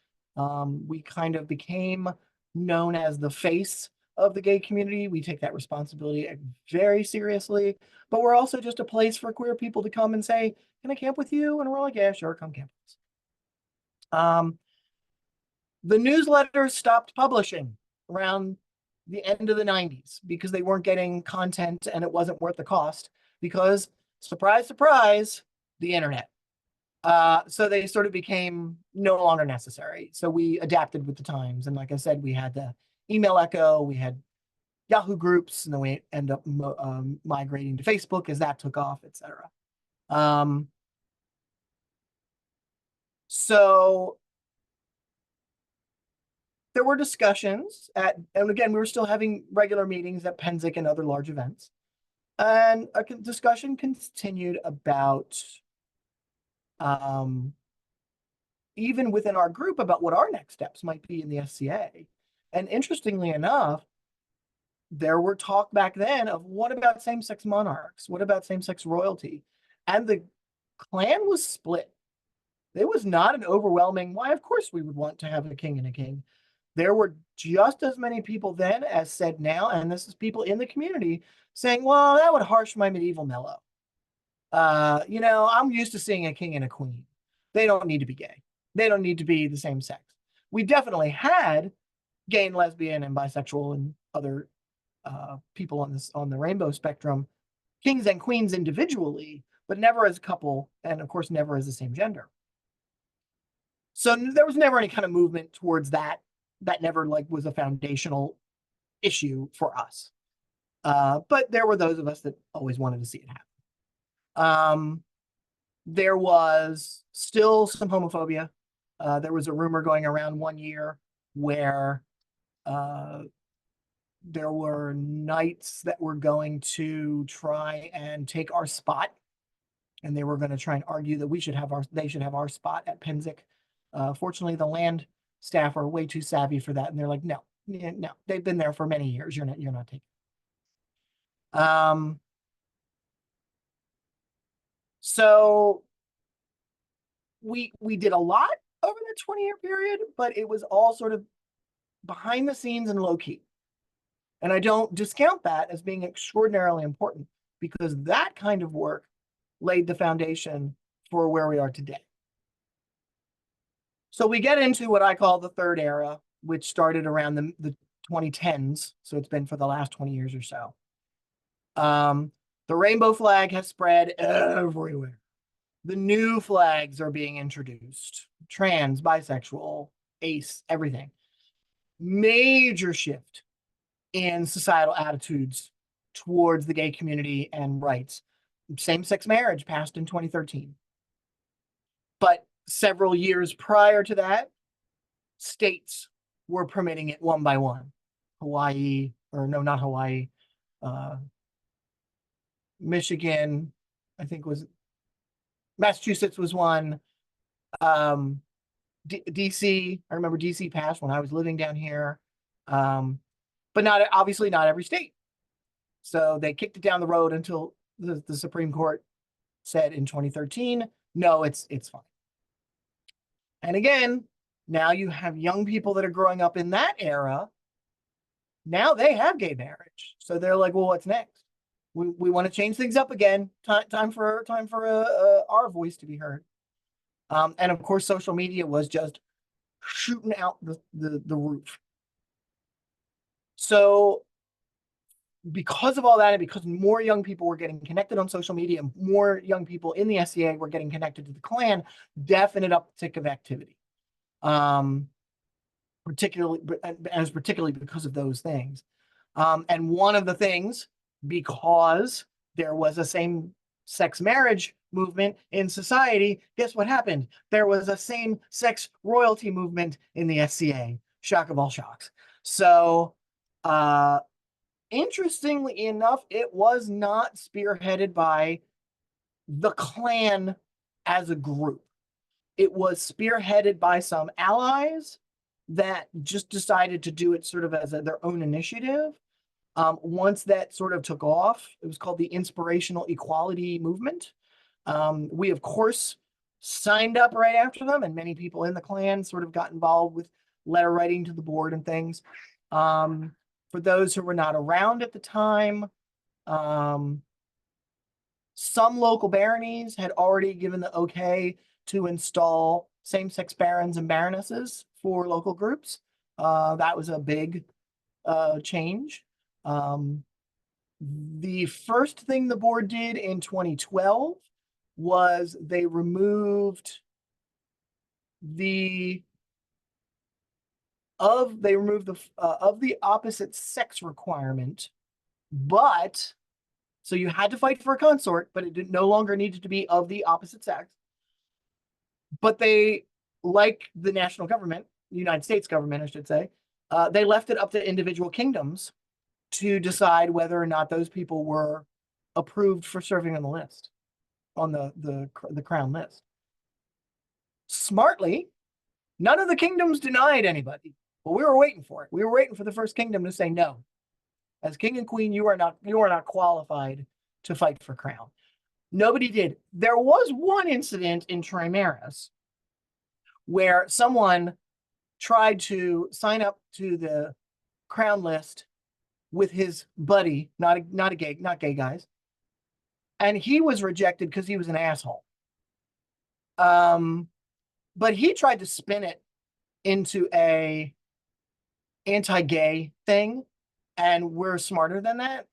We kind of became known as the face of the gay community. We take that responsibility very seriously, but we're also just a place for queer people to come and say, "Can I camp with you?" And we're like, "Yeah, sure, come camp with us." The newsletters stopped publishing around the end of the 90s because they weren't getting content and it wasn't worth the cost because, surprise, surprise, the internet. So they sort of became no longer necessary. So we adapted with the times. And like I said, we had the email echo, we had Yahoo groups, and then we end up migrating to Facebook as that took off, etc. So there were discussions and again, we were still having regular meetings at Pennsic and other large events. And a discussion continued about, even within our group, about what our next steps might be in the SCA. And interestingly enough, there were talk back then of what about same-sex monarchs? What about same-sex royalty? And the clan was split. There was not an overwhelming, why, of course we would want to have a king and a king. There were just as many people then as said now, and this is people in the community saying, well, that would harsh my medieval mellow. I'm used to seeing a king and a queen. They don't need to be gay. They don't need to be the same sex. We definitely had gay and lesbian and bisexual and other people on the rainbow spectrum, kings and queens individually, but never as a couple, and of course never as the same gender. So there was never any kind of movement towards that. That never was a foundational issue for us. But there were those of us that always wanted to see it happen. There was still some homophobia. There was a rumor going around one year where there were knights that were going to try and take our spot, and they were going to try and argue that they should have our spot at Pennsic. Fortunately, the land staff are way too savvy for that, and they're like, no, they've been there for many years. You're not taking. So we did a lot over the 20-year period, but it was all sort of behind the scenes and low key. And I don't discount that as being extraordinarily important because that kind of work laid the foundation for where we are today. So we get into what I call the third era, which started around the 2010s. So it's been for the last 20 years or so. The rainbow flag has spread everywhere. The new flags are being introduced. Trans, bisexual, ace, everything. Major shift in societal attitudes towards the gay community and rights. Same-sex marriage passed in 2013. But several years prior to that, states were permitting it one by one. Hawaii, or no, not Hawaii, Michigan, I think was Massachusetts was one. DC, I remember DC passed when I was living down here. But obviously not every state. So they kicked it down the road until the Supreme Court said in 2013, no, it's fine. And again, now you have young people that are growing up in that era. Now they have gay marriage. So they're like, well, what's next? We want to change things up again. Time for our voice to be heard. And of course, social media was just shooting out the roof. So because of all that, and because more young people were getting connected on social media, more young people in the SCA were getting connected to the Klan, definite uptick of activity. Um, particularly because of those things. And one of the things, because there was a same-sex marriage movement in society, guess what happened? There was a same-sex royalty movement in the SCA. Shock of all shocks. So, interestingly enough, it was not spearheaded by the Klan as a group. It was spearheaded by some allies that just decided to do it sort of as their own initiative. Once that sort of took off, it was called the Inspirational Equality Movement. We, of course, signed up right after them, and many people in the Klan sort of got involved with letter writing to the board and things. For those who were not around at the time, um, some local baronies had already given the okay to install same-sex barons and baronesses for local groups. That was a big change. The first thing the board did in 2012 was they removed the of the opposite sex requirement, but so you had to fight for a consort, but it no longer needed to be of the opposite sex. But they, like the national government, the United States government, I should say, they left it up to individual kingdoms to decide whether or not those people were approved for serving on the list, on the crown list. Smartly, none of the kingdoms denied anybody, but we were waiting for it. We were waiting for the first kingdom to say no. As king and queen, you are not qualified to fight for crown. Nobody did. There was one incident in Trimaris where someone tried to sign up to the crown list with his buddy, not gay guys, and he was rejected because he was an asshole. But he tried to spin it into a anti-gay thing, and we're smarter than that.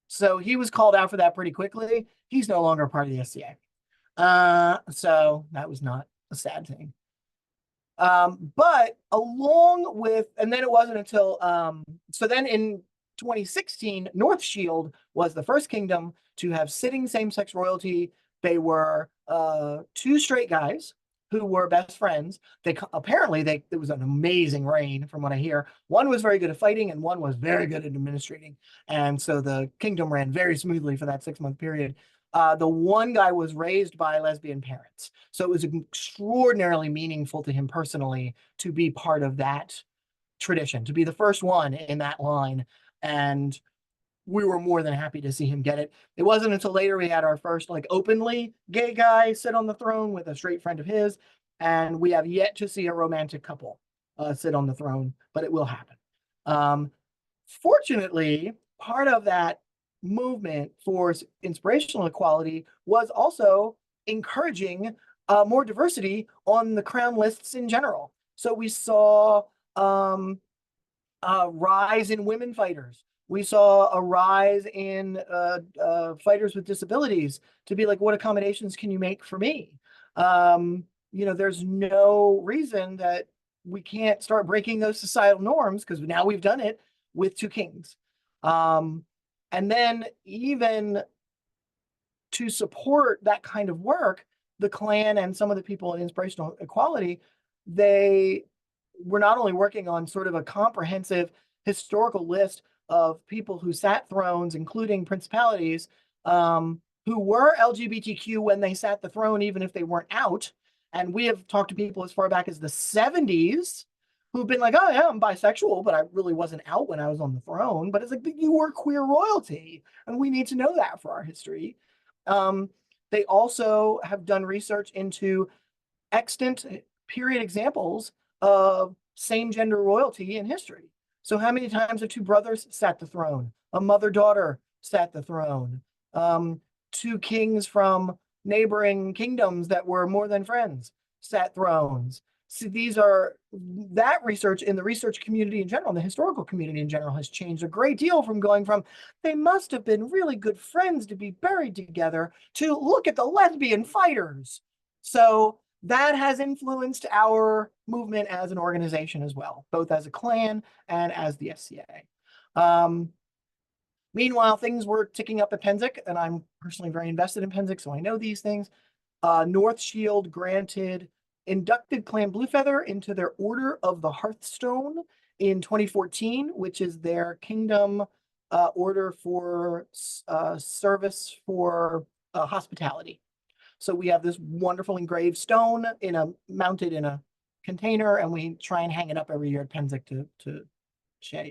So he was called out for that pretty quickly. He's no longer part of the SCA. So that was not a sad thing. But along with, and then it wasn't until, so then in 2016, North Shield was the first kingdom to have sitting same-sex royalty. They were two straight guys who were best friends. It was an amazing reign from what I hear. One was very good at fighting and one was very good at administrating. And so the kingdom ran very smoothly for that 6-month period. The one guy was raised by lesbian parents. So it was extraordinarily meaningful to him personally to be part of that tradition, to be the first one in that line. And we were more than happy to see him get it. It wasn't until later we had our first like openly gay guy sit on the throne with a straight friend of his. And we have yet to see a romantic couple sit on the throne, but it will happen. Fortunately, part of that movement for inspirational equality was also encouraging more diversity on the crown lists in general. So we saw a rise in women fighters. We saw a rise in fighters with disabilities to be like, what accommodations can you make for me? There's no reason that we can't start breaking those societal norms because now we've done it with two kings. And then even to support that kind of work, the Klan and some of the people in inspirational equality, they were not only working on sort of a comprehensive historical list of people who sat thrones, including principalities, who were LGBTQ when they sat the throne, even if they weren't out. And we have talked to people as far back as the 70s who've been like, oh yeah, I'm bisexual, but I really wasn't out when I was on the throne. But it's like, you were queer royalty, and we need to know that for our history. They also have done research into extant period examples of same gender royalty in history. So how many times have two brothers sat the throne? A mother-daughter sat the throne. Two kings from neighboring kingdoms that were more than friends sat thrones. So these are that research in the research community in general, the historical community in general, has changed a great deal from going from they must have been really good friends to be buried together to look at the lesbian fighters. So that has influenced our movement as an organization as well, both as a clan and as the SCA. Meanwhile, things were ticking up at Pennsic, and I'm personally very invested in Pennsic, so I know these things. North Shield granted inducted Clan Bluefeather into their Order of the Hearthstone in 2014, which is their kingdom order for service for hospitality. So we have this wonderful engraved stone mounted in a container, and we try and hang it up every year at Pennsic to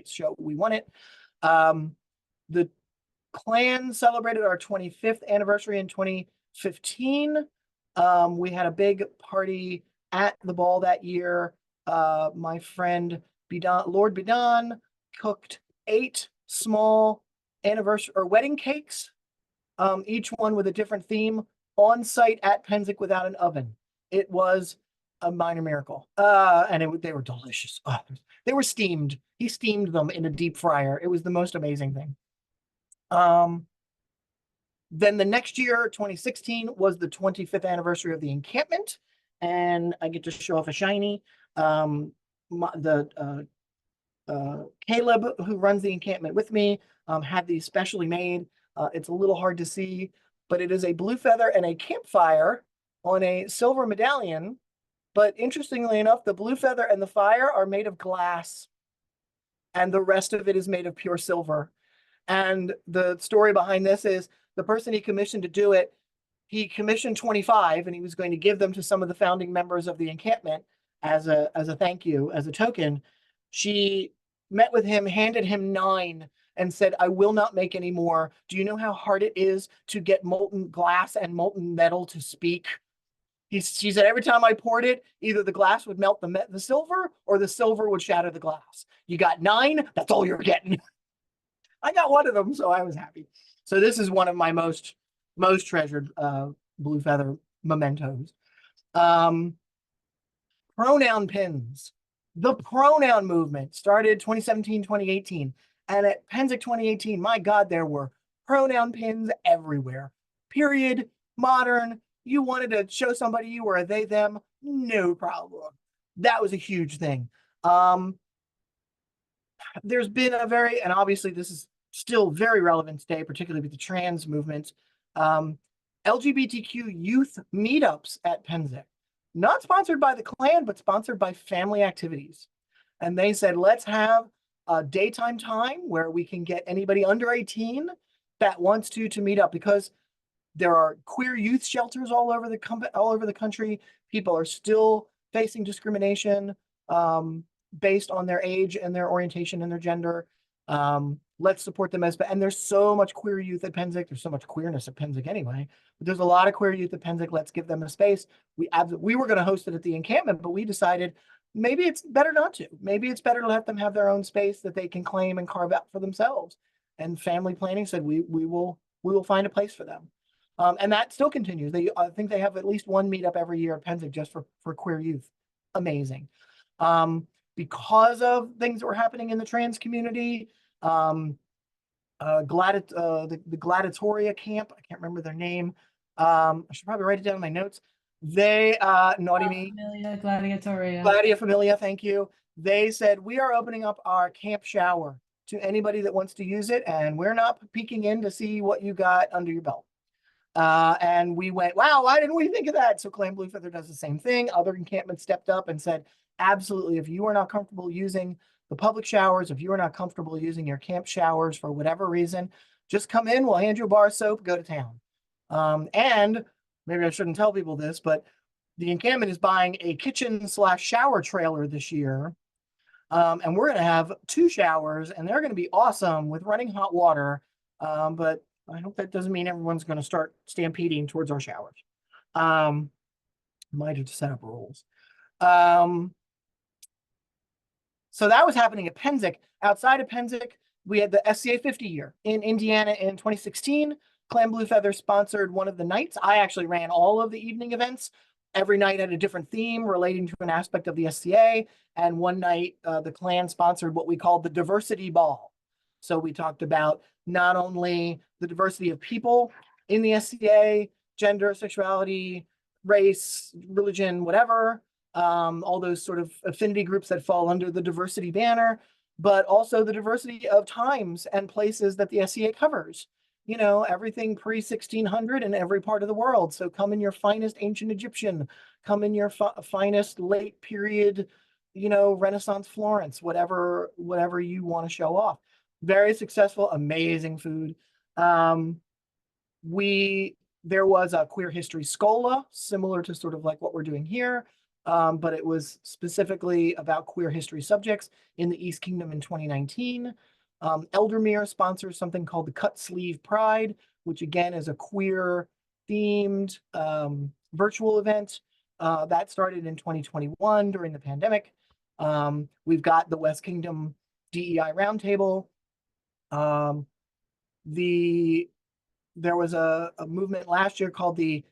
show we won it. The clan celebrated our 25th anniversary in 2015. We had a big party at the ball that year. My friend Lord Bidon cooked 8 small anniversary or wedding cakes, each one with a different theme, on site at Pennsic without an oven. It was a minor miracle, and they were delicious. Oh, they were steamed. He steamed them in a deep fryer. It was the most amazing thing. Then the next year, 2016, was the 25th anniversary of the encampment, and I get to show off a shiny. Caleb, who runs the encampment with me, had these specially made. It's a little hard to see, but it is a blue feather and a campfire on a silver medallion. But interestingly enough, the blue feather and the fire are made of glass, and the rest of it is made of pure silver. And the story behind this is the person he commissioned to do it, he commissioned 25, and he was going to give them to some of the founding members of the encampment as a thank you, as a token. She met with him, handed him 9, and said, I will not make any more. Do you know how hard it is to get molten glass and molten metal to speak? She said, every time I poured it, either the glass would melt the silver or the silver would shatter the glass. You got 9, that's all you're getting. I got one of them, so I was happy. So this is one of my most treasured blue feather mementos. Pronoun pins. The pronoun movement started 2017, 2018. And at Pennsic 2018, my God, there were pronoun pins everywhere. Period. Modern. You wanted to show somebody you were a they, them, no problem. That was a huge thing. There's been and obviously this is still very relevant today, particularly with the trans movement, LGBTQ youth meetups at Pennsic. Not sponsored by the clan, but sponsored by family activities. And they said, let's have a daytime time where we can get anybody under 18 that wants to meet up, because there are queer youth shelters all over the country. People are still facing discrimination based on their age and their orientation and their gender. Let's support them and there's so much queer youth at Pennsic. There's so much queerness at Pennsic anyway, but there's a lot of queer youth at Pennsic. Let's give them a space. We were going to host it at the encampment, but we decided maybe it's better not to. Maybe it's better to let them have their own space that they can claim and carve out for themselves. And family planning said we will find a place for them. And that still continues. I think they have at least one meetup every year at Pennsic just for queer youth. Amazing. Because of things that were happening in the trans community, the Gladiatoria camp, I can't remember their name. I should probably write it down in my notes. They, naughty me. Gladiatoria. Gladia Familia, thank you. They said, we are opening up our camp shower to anybody that wants to use it, and we're not peeking in to see what you got under your belt. And we went, wow, why didn't we think of that? So Clan Bluefeather does the same thing. Other encampments stepped up and said, absolutely, if you are not comfortable using the public showers, if you are not comfortable using your camp showers for whatever reason, just come in, we'll hand you a bar of soap, go to town. And maybe I shouldn't tell people this, but the encampment is buying a kitchen/shower trailer this year. And we're going to have 2 showers, and they're going to be awesome with running hot water. But I hope that doesn't mean everyone's going to start stampeding towards our showers. Might have to set up rules. So that was happening at Pennsic. Outside of Pennsic, we had the SCA 50 year in Indiana in 2016. Clan Bluefeather sponsored one of the nights. I actually ran all of the evening events. every night had a different theme relating to an aspect of the SCA. And one night, the Klan sponsored what we called the diversity ball. So we talked about not only the diversity of people in the SCA, gender, sexuality, race, religion, whatever, all those sort of affinity groups that fall under the diversity banner, but also the diversity of times and places that the SCA covers. You know, everything pre 1600 in every part of the world. So come in your finest ancient Egyptian, come in your finest late period, you know, Renaissance Florence, whatever you want to show off. Very successful, amazing food. Um, we there was a queer history schola, similar to sort of like what we're doing here, but it was specifically about queer history subjects in the East Kingdom in 2019. Eldermere sponsors something called the Cut Sleeve Pride, which again is a queer themed virtual event that started in 2021 during the pandemic. We've got the West Kingdom DEI Roundtable. Um, the There was a movement last year called the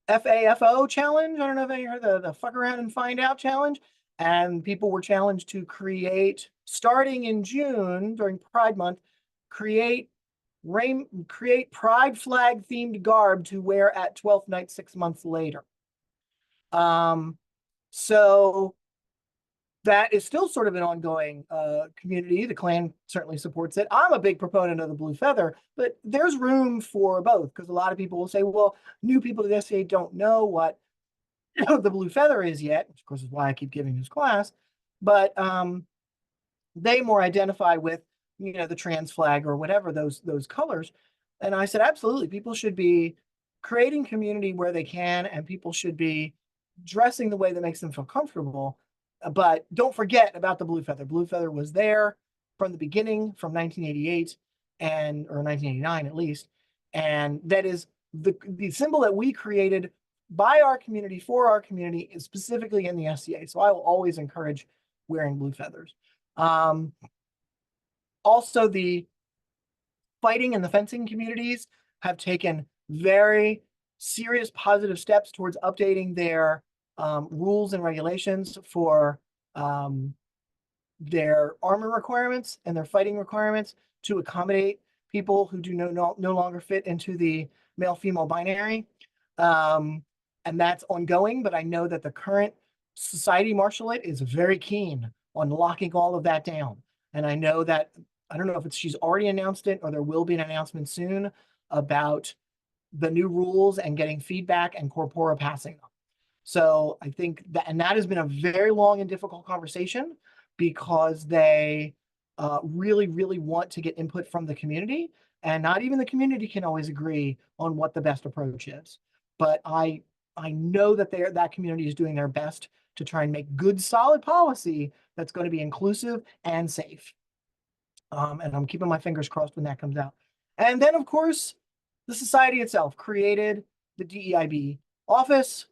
FAFO challenge. I don't know if you heard the fuck around and find out challenge. And people were challenged to create, starting in June during Pride Month, create create Pride flag themed garb to wear at 12th night 6 months later. So that is still sort of an ongoing community. The Klan certainly supports it. I'm a big proponent of the blue feather, but there's room for both, because a lot of people will say, well, new people to the SCA don't know what the blue feather is yet, which of course is why I keep giving this class, but they more identify with, you know, the trans flag or whatever, those colors. And I said, absolutely, people should be creating community where they can, and people should be dressing the way that makes them feel comfortable. But don't forget about the blue feather. Blue feather was there from the beginning, from 1988 or 1989 at least. And that is the symbol that we created by our community, for our community, specifically in the SCA. So I will always encourage wearing blue feathers. Also, the fighting and the fencing communities have taken very serious positive steps towards updating their rules and regulations for their armor requirements and their fighting requirements to accommodate people who do no longer fit into the male-female binary. And that's ongoing, but I know that the current society marshalate is very keen on locking all of that down. And I know that, I don't know if she's already announced it or there will be an announcement soon about the new rules and getting feedback and corpora passing them. So I think that, and that has been a very long and difficult conversation, because they really, really want to get input from the community, and not even the community can always agree on what the best approach is. But I know that that community is doing their best to try and make good, solid policy that's going to be inclusive and safe. And I'm keeping my fingers crossed when that comes out. And then, of course, the society itself created the DEIB office.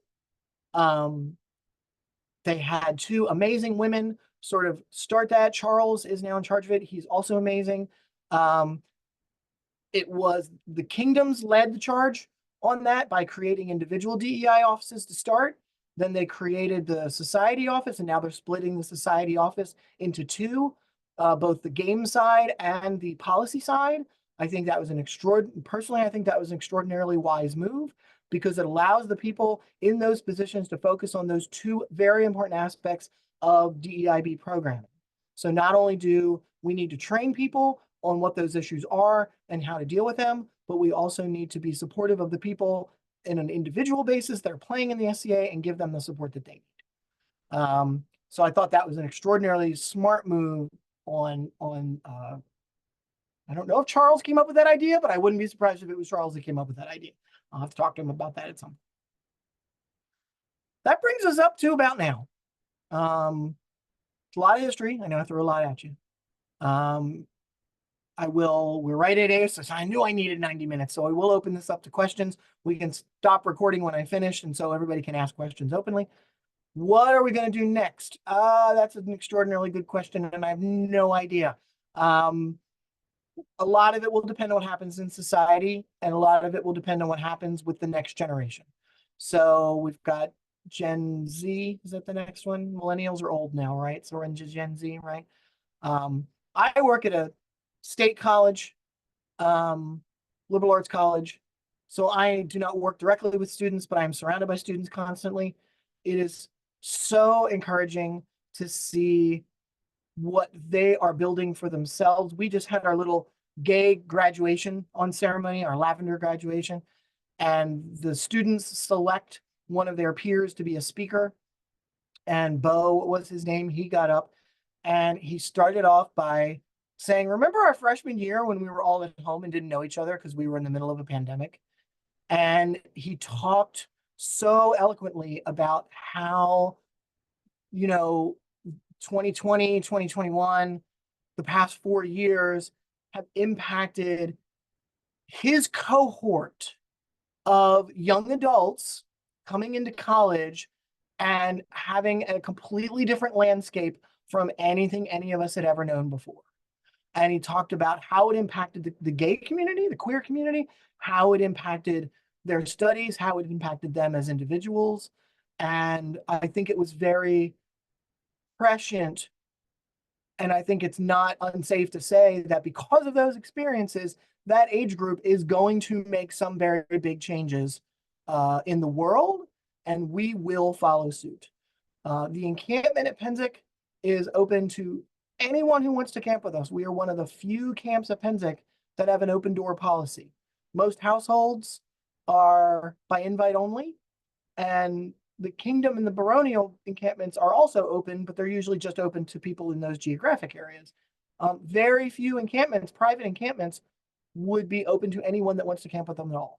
They had two amazing women sort of start that. Charles is now in charge of it. He's also amazing. It was the kingdoms led the charge on that by creating individual DEI offices to start. Then they created the society office, and now they're splitting the society office into two, both the game side and the policy side. I think that was personally, I think that was an extraordinarily wise move, because it allows the people in those positions to focus on those two very important aspects of DEIB programming. So not only do we need to train people on what those issues are and how to deal with them, but we also need to be supportive of the people in an individual basis that are playing in the SCA and give them the support that they need. So I thought that was an extraordinarily smart move on I don't know if Charles came up with that idea, but I wouldn't be surprised if it was Charles that came up with that idea. I'll have to talk to him about that at some point. That brings us up to about now. It's a lot of history. I know I threw a lot at you. We're right at 8, so I knew I needed 90 minutes, so I will open this up to questions. We can stop recording when I finish, and so everybody can ask questions openly. What are we going to do next? That's an extraordinarily good question, and I have no idea. A lot of it will depend on what happens in society, and a lot of it will depend on what happens with the next generation. So we've got Gen Z. Is that the next one? Millennials are old now, right? So we're into Gen Z, right? Um, I work at a state college, um, liberal arts college. So I do not work directly with students, but I'm surrounded by students constantly. It is so encouraging to see what they are building for themselves. We just had our little gay graduation on ceremony, our lavender graduation, and the students select one of their peers to be a speaker. And Bo was his name. He got up and he started off by saying, remember our freshman year when we were all at home and didn't know each other because we were in the middle of a pandemic? And he talked so eloquently about how, you know, 2020, 2021, the past 4 years have impacted his cohort of young adults coming into college and having a completely different landscape from anything any of us had ever known before. And he talked about how it impacted the gay community, the queer community, how it impacted their studies, how it impacted them as individuals. And I think it was very prescient. And I think it's not unsafe to say that because of those experiences, that age group is going to make some very big changes in the world, and we will follow suit. The encampment at Penzic is open to anyone who wants to camp with us. We are one of the few camps at Penzic that have an open door policy. Most households are by invite only, and the Kingdom and the baronial encampments are also open, but they're usually just open to people in those geographic areas. Very few encampments, private encampments, would be open to anyone that wants to camp with them at all.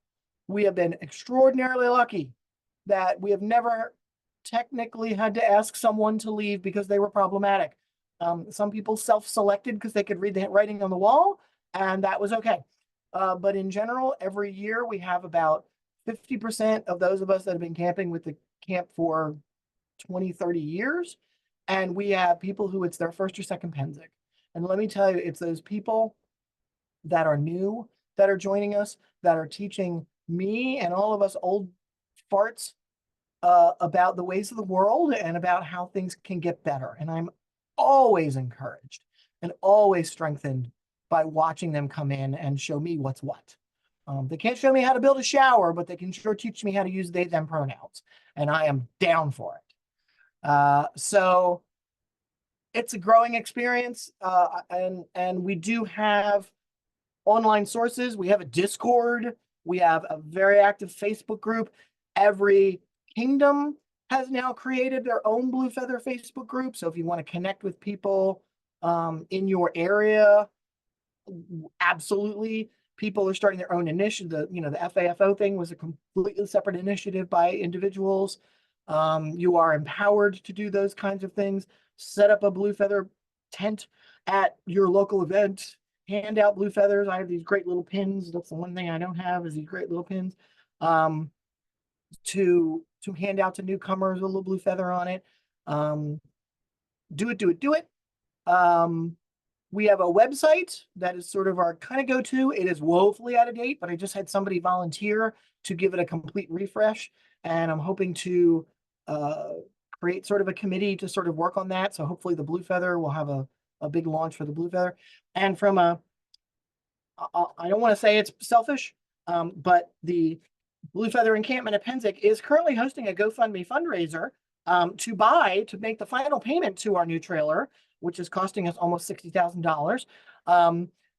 We have been extraordinarily lucky that we have never technically had to ask someone to leave because they were problematic. Some people self-selected because they could read the writing on the wall, and that was okay. But in general, every year we have about 50% of those of us that have been camping with the camp for 20, 30 years. And we have people who it's their first or second Penzic. And let me tell you, it's those people that are new that are joining us, that are teaching me and all of us old farts about the ways of the world and about how things can get better. And I'm always encouraged and always strengthened by watching them come in and show me what's what. They can't show me how to build a shower, but they can sure teach me how to use they, them pronouns. And I am down for it. So it's a growing experience. And we do have online sources. We have a Discord. We have a very active Facebook group. Every kingdom has now created their own Blue Feather Facebook group. So if you want to connect with people in your area, absolutely. People are starting their own initiative. The FAFO thing was a completely separate initiative by individuals. You are empowered to do those kinds of things. Set up a Blue Feather tent at your local event. Hand out blue feathers. I have these great little pins. That's the one thing I don't have is these great little pins. To hand out to newcomers, a little blue feather on it. Do it, do it, do it. We have a website that is sort of our kind of go-to. It is woefully out of date, but I just had somebody volunteer to give it a complete refresh. And I'm hoping to create sort of a committee to sort of work on that. So hopefully the Blue Feather will have a big launch for the Blue Feather. And from I don't want to say it's selfish, but the Blue Feather Encampment at Penzic is currently hosting a GoFundMe fundraiser to make the final payment to our new trailer, which is costing us almost $60,000.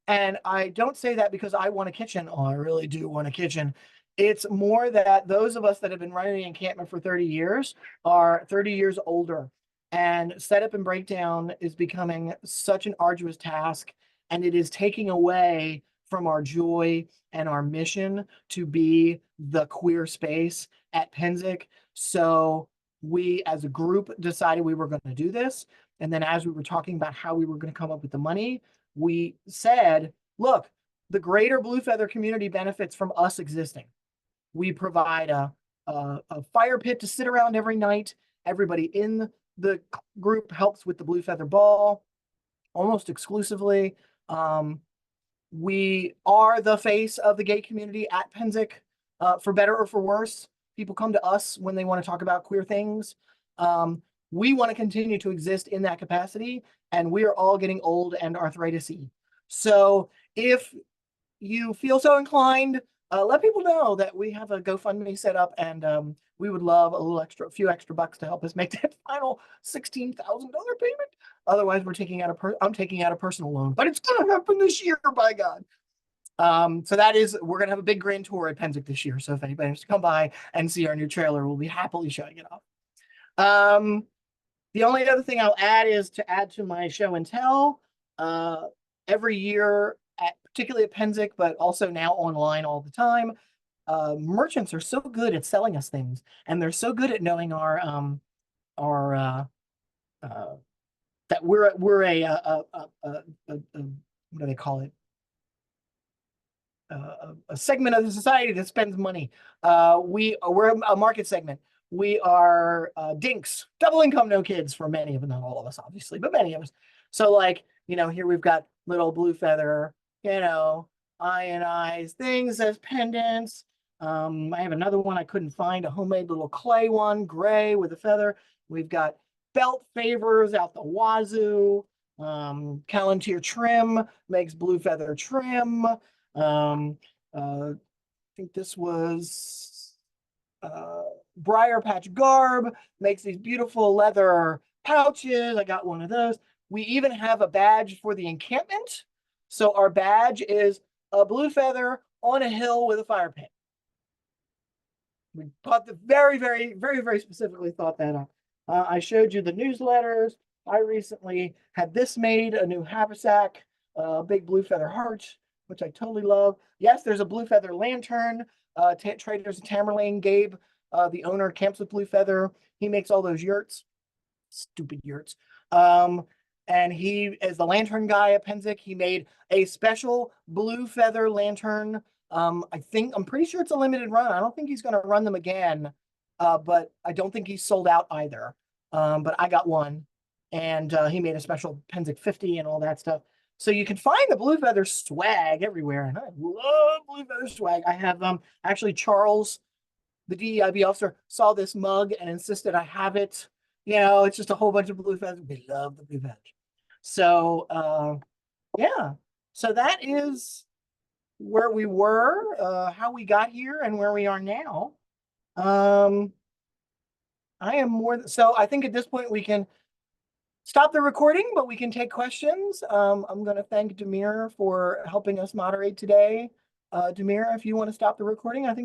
And I don't say that because I want a kitchen. Oh, I really do want a kitchen. It's more that those of us that have been running the encampment for 30 years are 30 years older. And setup and breakdown is becoming such an arduous task, and it is taking away from our joy and our mission to be the queer space at Penzic. So we as a group decided we were going to do this. And then as we were talking about how we were going to come up with the money, we said, look, the greater Blue Feather community benefits from us existing. We provide a fire pit to sit around every night. Everybody in the group helps with the Blue Feather Ball almost exclusively. We are the face of the gay community at Penzic, for better or for worse. People come to us when they want to talk about queer things. Um, we want to continue to exist in that capacity, and we are all getting old and arthritis-y. So if you feel so inclined, let people know that we have a GoFundMe set up, and we would love a few extra bucks to help us make that final $16,000 payment. Otherwise, I'm taking out a personal loan, but it's gonna happen this year, by God. So we're gonna have a big grand tour at Penzic this year. So if anybody wants to come by and see our new trailer, we'll be happily showing it off. The only other thing I'll add is to add to my show and tell. Every year, particularly at Penzic, but also now online all the time, merchants are so good at selling us things, and they're so good at knowing our that we're what do they call it? A segment of the society that spends money. We're a market segment. We are dinks, double income, no kids for many of them, not all of us, obviously, but many of us. So, like, here we've got little blue feather, ionized things as pendants. I have another one I couldn't find, a homemade little clay one, gray with a feather. We've got belt favors out the wazoo. Palantir trim makes blue feather trim. I think this was Briar Patch Garb makes these beautiful leather pouches. I got one of those. We even have a badge for the encampment. So our badge is a blue feather on a hill with a fire pit. We thought very, very, very, very specifically thought that up. I showed you the newsletters. I recently had this made, a new haversack, big blue feather heart, which I totally love. Yes, there's a blue feather lantern. Traders of Tamerlane, Gabe, the owner, camps with blue feather. He makes all those yurts, stupid yurts. And he, as the lantern guy at Penzic, he made a special blue feather lantern. I'm pretty sure it's a limited run. I don't think he's going to run them again, but I don't think he's sold out either. But I got one, and he made a special Penzic 50 and all that stuff. So you can find the blue feather swag everywhere, and I love blue feather swag. I have actually Charles, the DEIB officer, saw this mug and insisted I have it. It's just a whole bunch of blue feathers. We love the blue feathers. So yeah, so that is where we were, how we got here, and where we are now. I think at this point we can stop the recording, but we can take questions. I'm going to thank Demir for helping us moderate today. Demir, if you want to stop the recording, I think